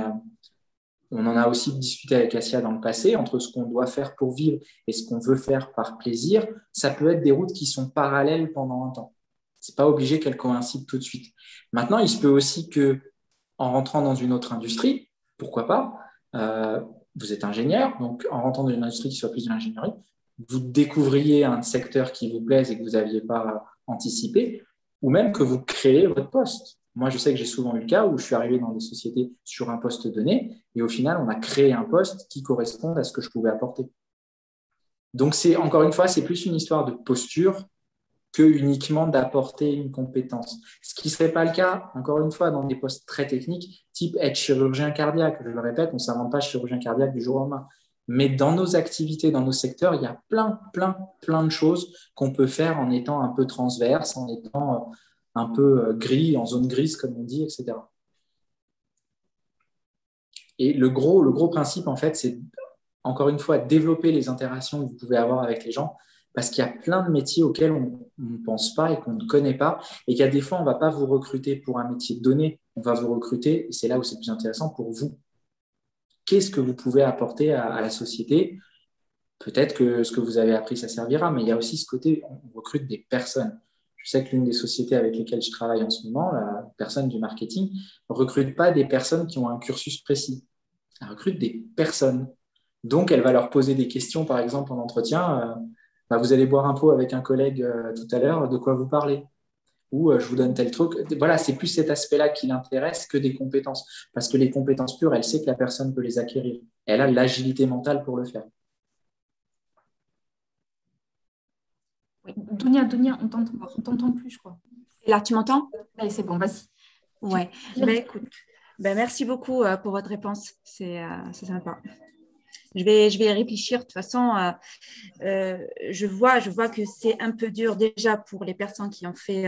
B: on en a aussi discuté avec Assia dans le passé, entre ce qu'on doit faire pour vivre et ce qu'on veut faire par plaisir. Ça peut être des routes qui sont parallèles pendant un temps. Ce n'est pas obligé qu'elles coïncident tout de suite. Maintenant, il se peut aussi que, en rentrant dans une autre industrie, pourquoi pas, vous êtes ingénieur, donc en rentrant dans une industrie qui soit plus de l'ingénierie, vous découvriez un secteur qui vous plaise et que vous n'aviez pas anticipé, ou même que vous créez votre poste. Moi, je sais que j'ai souvent eu le cas où je suis arrivé dans des sociétés sur un poste donné et au final, on a créé un poste qui correspond à ce que je pouvais apporter. Donc, encore une fois, c'est plus une histoire de posture que uniquement d'apporter une compétence. Ce qui ne serait pas le cas, encore une fois, dans des postes très techniques, type être chirurgien cardiaque. Je le répète, on ne s'invente pas chirurgien cardiaque du jour au lendemain. Mais dans nos activités, dans nos secteurs, il y a plein de choses qu'on peut faire en étant un peu transverse, en étant un peu gris, en zone grise, comme on dit, etc. Et le gros principe, en fait, c'est, encore une fois, développer les interactions que vous pouvez avoir avec les gens, parce qu'il y a plein de métiers auxquels on ne pense pas et qu'on ne connaît pas, et qu'il y a des fois, on ne va pas vous recruter pour un métier donné, on va vous recruter, et c'est là où c'est le plus intéressant, pour vous. Qu'est-ce que vous pouvez apporter à la société? Peut-être que ce que vous avez appris, ça servira, mais il y a aussi ce côté, on recrute des personnes. Je sais que l'une des sociétés avec lesquelles je travaille en ce moment, la personne du marketing, ne recrute pas des personnes qui ont un cursus précis. Elle recrute des personnes. Donc, elle va leur poser des questions, par exemple, en entretien. Vous allez boire un pot avec un collègue tout à l'heure, de quoi vous parlez? Ou je vous donne tel truc. Voilà, c'est plus cet aspect-là qui l'intéresse que des compétences. Parce que les compétences pures, elle sait que la personne peut les acquérir. Elle a l'agilité mentale pour le faire.
C: Dounia, on t'entend plus, je crois.
E: Là, tu m'entends?
C: Oui, c'est bon, vas-y.
E: Ouais. Écoute, merci beaucoup pour votre réponse. C'est sympa. Je vais y réfléchir. De toute façon, je vois que c'est un peu dur déjà pour les personnes qui ont fait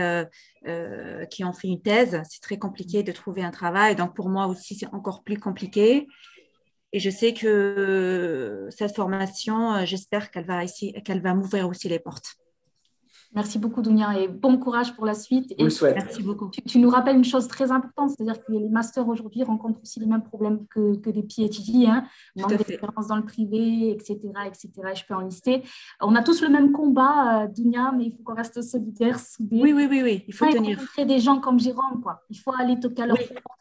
E: une thèse. C'est très compliqué de trouver un travail. Donc, pour moi aussi, c'est encore plus compliqué. Et je sais que cette formation, j'espère qu'elle va m'ouvrir aussi les portes.
C: Merci beaucoup, Dounia, et bon courage pour la suite.
B: Je vous le souhaite.
E: Merci beaucoup.
C: Tu nous rappelles une chose très importante, c'est-à-dire que les masters aujourd'hui rencontrent aussi les mêmes problèmes que des PhD, manque d'expérience dans le privé, etc., etc. Je peux en lister. On a tous le même combat, Dounia, mais il faut qu'on reste solidaires, soudés.
E: Oui, il faut tenir.
C: Il faut rencontrer des gens comme Jérôme, quoi. Il faut aller toquer à leur porte,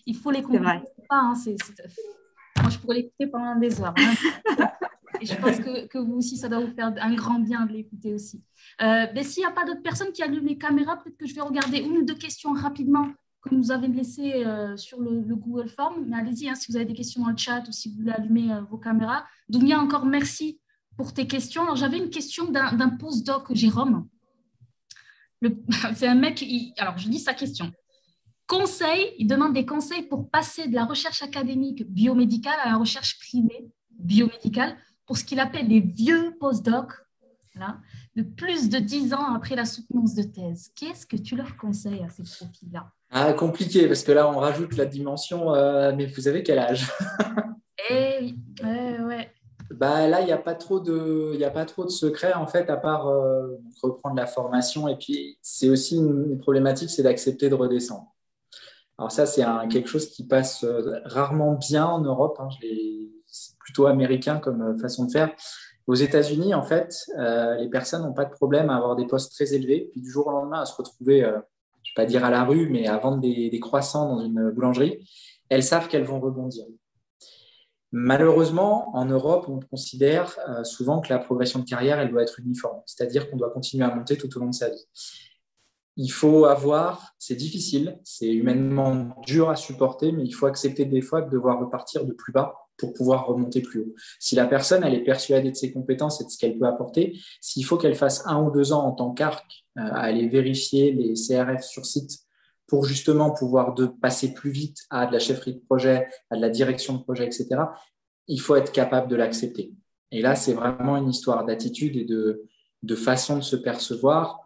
C: il faut les comprendre. Moi, je pourrais l'écouter pendant des heures. Et je pense que vous aussi, ça doit vous faire un grand bien de l'écouter aussi. S'il n'y a pas d'autres personnes qui allument les caméras, peut-être que je vais regarder une ou deux questions rapidement que nous avez laissées sur le Google Form. Mais allez-y, si vous avez des questions dans le chat ou si vous voulez allumer vos caméras. Dounia, encore merci pour tes questions. Alors, j'avais une question d'un postdoc, Jérôme. C'est un mec, alors je lis sa question. Il demande des conseils pour passer de la recherche académique biomédicale à la recherche privée biomédicale pour ce qu'il appelle les vieux postdocs, de plus de 10 ans après la soutenance de thèse. Qu'est-ce que tu leur conseilles à ces profils-là?
B: Compliqué, parce que là, on rajoute la dimension, mais vous avez quel âge?
C: Oui, ouais.
B: Là, il n'y a pas trop de secrets, en fait, à part reprendre la formation. Et puis, c'est aussi une problématique, c'est d'accepter de redescendre. Alors ça, c'est quelque chose qui passe rarement bien en Europe. C'est plutôt américain comme façon de faire. Aux États-Unis, en fait, les personnes n'ont pas de problème à avoir des postes très élevés, puis du jour au lendemain à se retrouver, je ne vais pas dire à la rue, mais à vendre des croissants dans une boulangerie. Elles savent qu'elles vont rebondir. Malheureusement, en Europe, on considère souvent que la progression de carrière, elle doit être uniforme, c'est-à-dire qu'on doit continuer à monter tout au long de sa vie. Il faut c'est difficile, c'est humainement dur à supporter, mais il faut accepter des fois de devoir repartir de plus bas pour pouvoir remonter plus haut. Si la personne, elle est persuadée de ses compétences et de ce qu'elle peut apporter, s'il faut qu'elle fasse 1 ou 2 ans en tant qu'ARC à aller vérifier les CRF sur site pour justement pouvoir passer plus vite à de la chefferie de projet, à de la direction de projet, etc., il faut être capable de l'accepter. Et là, c'est vraiment une histoire d'attitude et de façon de se percevoir.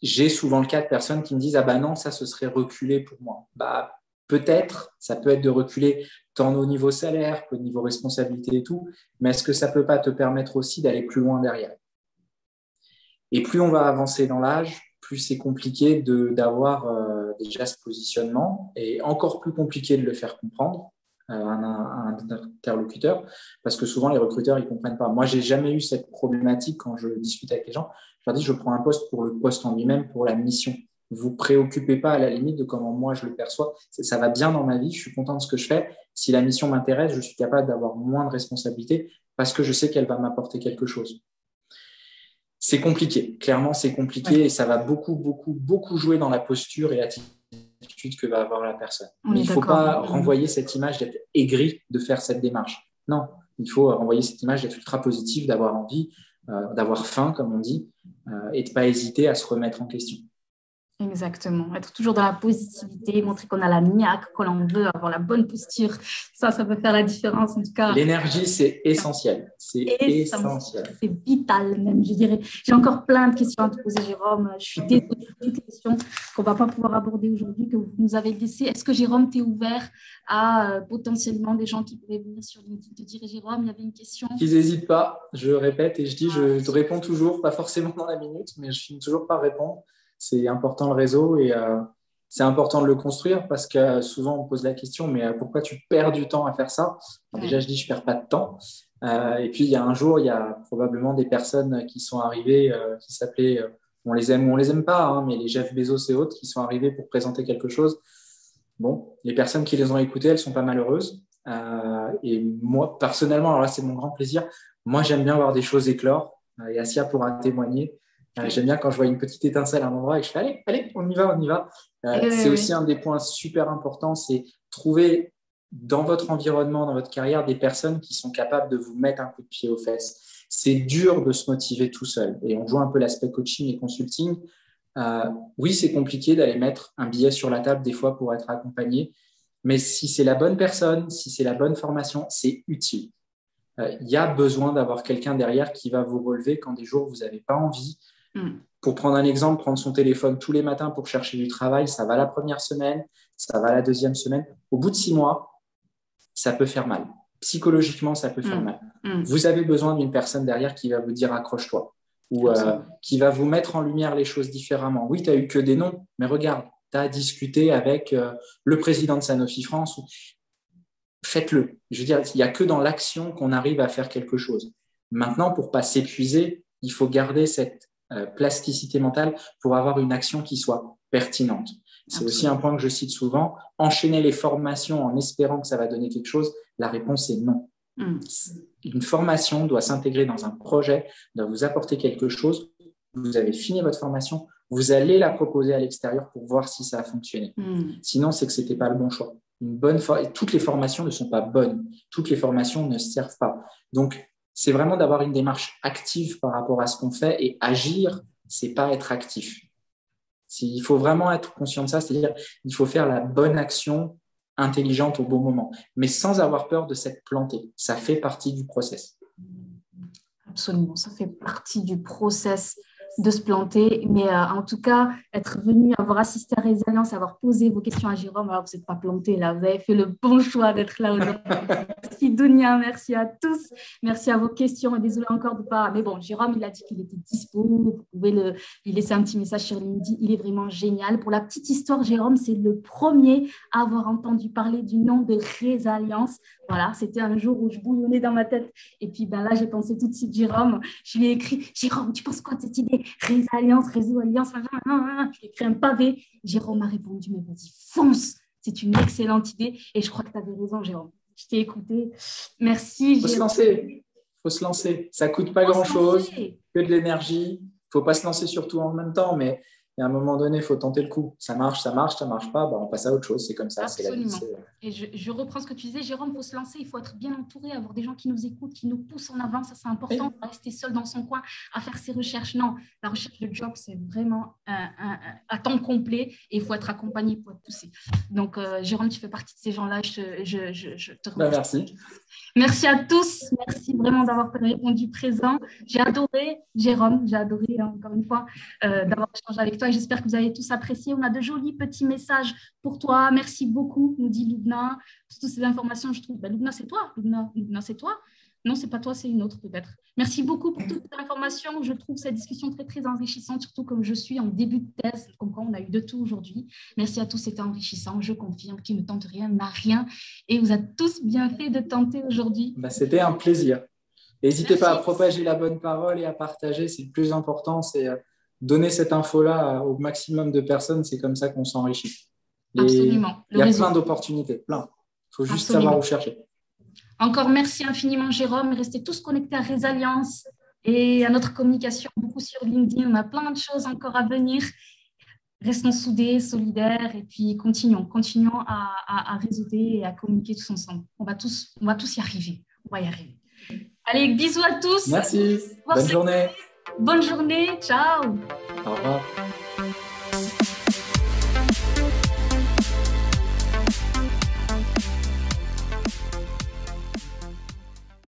B: J'ai souvent le cas de personnes qui me disent « Ah ben non, ça, ce serait reculer pour moi. » Peut-être, ça peut être de reculer tant au niveau salaire qu'au niveau responsabilité et tout, mais est-ce que ça ne peut pas te permettre aussi d'aller plus loin derrière? Et plus on va avancer dans l'âge, plus c'est compliqué d'avoir déjà ce positionnement et encore plus compliqué de le faire comprendre à un interlocuteur parce que souvent les recruteurs ils ne comprennent pas. Moi, je n'ai jamais eu cette problématique quand je discute avec les gens. Je leur dis je prends un poste pour le poste en lui-même, pour la mission. Vous préoccupez pas à la limite de comment moi je le perçois. Ça va bien dans ma vie, je suis content de ce que je fais. Si la mission m'intéresse, je suis capable d'avoir moins de responsabilités parce que je sais qu'elle va m'apporter quelque chose. C'est compliqué, clairement c'est compliqué et ça va beaucoup jouer dans la posture et l'attitude que va avoir la personne. Mais il ne faut pas renvoyer cette image d'être aigri de faire cette démarche. Non, il faut renvoyer cette image d'être ultra positif, d'avoir envie, d'avoir faim, comme on dit, et de ne pas hésiter à se remettre en question.
C: Exactement. Être toujours dans la positivité, montrer qu'on a la niaque, qu'on en veut, avoir la bonne posture. Ça peut faire la différence, en tout cas.
B: L'énergie, c'est essentiel. C'est essentiel.
C: C'est vital, même, je dirais. J'ai encore plein de questions à te poser, Jérôme. Je suis désolée pour toutes les questions qu'on ne va pas pouvoir aborder aujourd'hui, que vous nous avez laissées. Est-ce que, Jérôme, tu es ouvert à potentiellement des gens qui pourraient venir sur LinkedIn te dire, Jérôme, il y avait une question?
B: Qu'ils n'hésitent pas. Je répète et je dis, je te réponds toujours, pas forcément dans la minute, mais je finis toujours par répondre. C'est important le réseau et c'est important de le construire parce que souvent on me pose la question, mais pourquoi tu perds du temps à faire ça? Alors, déjà, je dis, je ne perds pas de temps. Et puis, il y a un jour, il y a probablement des personnes qui sont arrivées qui s'appelaient, on les aime ou on les aime pas, hein, mais les Jeff Bezos et autres qui sont arrivés pour présenter quelque chose. Bon, les personnes qui les ont écoutées, elles ne sont pas malheureuses. Et moi, personnellement, alors là, c'est mon grand plaisir. Moi, j'aime bien voir des choses éclore. Et Assia pourra témoigner. J'aime bien quand je vois une petite étincelle à un endroit et que je fais allez, on y va, on y va. C'est aussi un des points super importants, c'est trouver dans votre environnement, dans votre carrière, des personnes qui sont capables de vous mettre un coup de pied aux fesses. C'est dur de se motiver tout seul. Et on joue un peu l'aspect coaching et consulting. Oui, c'est compliqué d'aller mettre un billet sur la table des fois pour être accompagné. Mais si c'est la bonne personne, si c'est la bonne formation, c'est utile. Il y a besoin d'avoir quelqu'un derrière qui va vous relever quand des jours vous n'avez pas envie. Pour prendre un exemple, prendre son téléphone tous les matins pour chercher du travail, ça va la première semaine, ça va la deuxième semaine. Au bout de 6 mois, ça peut faire mal. Psychologiquement, ça peut faire mal. Vous avez besoin d'une personne derrière qui va vous dire accroche-toi ou qui va vous mettre en lumière les choses différemment. Oui, tu n'as eu que des noms, mais regarde, tu as discuté avec le président de Sanofi France. Faites-le. Je veux dire, il n'y a que dans l'action qu'on arrive à faire quelque chose. Maintenant, pour ne pas s'épuiser, il faut garder cette plasticité mentale pour avoir une action qui soit pertinente. C'est aussi un point que je cite souvent. Enchaîner les formations en espérant que ça va donner quelque chose, la réponse est non. Une formation doit s'intégrer dans un projet, doit vous apporter quelque chose. Vous avez fini votre formation, vous allez la proposer à l'extérieur pour voir si ça a fonctionné. Sinon, c'est que ce n'était pas le bon choix. Toutes les formations ne sont pas bonnes. Toutes les formations ne servent pas. Donc, c'est vraiment d'avoir une démarche active par rapport à ce qu'on fait et agir, c'est pas être actif. Il faut vraiment être conscient de ça, c'est-à-dire il faut faire la bonne action intelligente au bon moment, mais sans avoir peur de s'être planté. Ça fait partie du process.
C: Absolument, ça fait partie du process de se planter, mais en tout cas, être venu, avoir assisté à Résilience, avoir posé vos questions à Jérôme, alors vous n'êtes pas planté là, vous avez fait le bon choix d'être là aujourd'hui. Merci Dounia, merci à tous, merci à vos questions, et désolé encore de pas, mais bon, Jérôme, il a dit qu'il était dispo, vous pouvez lui laisser un petit message sur LinkedIn, il est vraiment génial. Pour la petite histoire, Jérôme, c'est le premier à avoir entendu parler du nom de Résilience. Voilà, c'était un jour où je bouillonnais dans ma tête, et puis ben là, j'ai pensé tout de suite Jérôme, je lui ai écrit, Jérôme, tu penses quoi de cette idée? Résilience, réseau alliance, je lui ai écrit un pavé. Jérôme a répondu, mais vas-y, fonce, c'est une excellente idée. Et je crois que tu avais raison, Jérôme. Je t'ai écouté. Merci.
B: Il faut se lancer. Ça ne coûte pas grand-chose, que de l'énergie. Il ne faut pas se lancer surtout en même temps, mais à un moment donné, il faut tenter le coup. Ça marche, ça ne marche pas, on passe à autre chose. C'est comme ça, c'est la vie.
C: Et je reprends ce que tu disais, Jérôme, il faut se lancer, il faut être bien entouré, avoir des gens qui nous écoutent, qui nous poussent en avant. Ça, c'est important. Oui. Pas rester seul dans son coin à faire ses recherches. Non, la recherche de job, c'est vraiment à temps complet et il faut être accompagné pour être poussé. Donc, Jérôme, tu fais partie de ces gens-là. Je te remercie.
B: Merci.
C: Merci à tous. Merci vraiment d'avoir répondu présent. J'ai adoré, Jérôme, encore une fois d'avoir échangé avec toi et j'espère que vous avez tous apprécié. On a de jolis petits messages pour toi. Merci beaucoup, nous dit Lubna. Toutes ces informations, je trouve. Lubna, c'est toi. Lubna, c'est toi. Non, c'est pas toi, c'est une autre peut-être. Merci beaucoup pour toutes ces informations. Je trouve cette discussion très, très enrichissante, surtout comme je suis en début de thèse, comme quoi on a eu de tout aujourd'hui. Merci à tous, c'était enrichissant. Je confirme qui ne tente rien n'a rien. Et vous avez tous bien fait de tenter aujourd'hui.
B: C'était un plaisir. N'hésitez pas à propager la bonne parole et à partager. C'est le plus important, c'est donner cette info-là au maximum de personnes. C'est comme ça qu'on s'enrichit.
C: Absolument.
B: Il y a plein d'opportunités, plein. Il faut juste savoir où chercher.
C: Encore merci infiniment, Jérôme. Restez tous connectés à Résilience et à notre communication, beaucoup sur LinkedIn. On a plein de choses encore à venir. Restons soudés, solidaires et puis continuons à réseauter et à communiquer tous ensemble. On va tous y arriver. On va y arriver.
A: Allez, bisous à tous.
B: Merci. Bonne journée.
A: Bonne journée. Ciao.
B: Au revoir.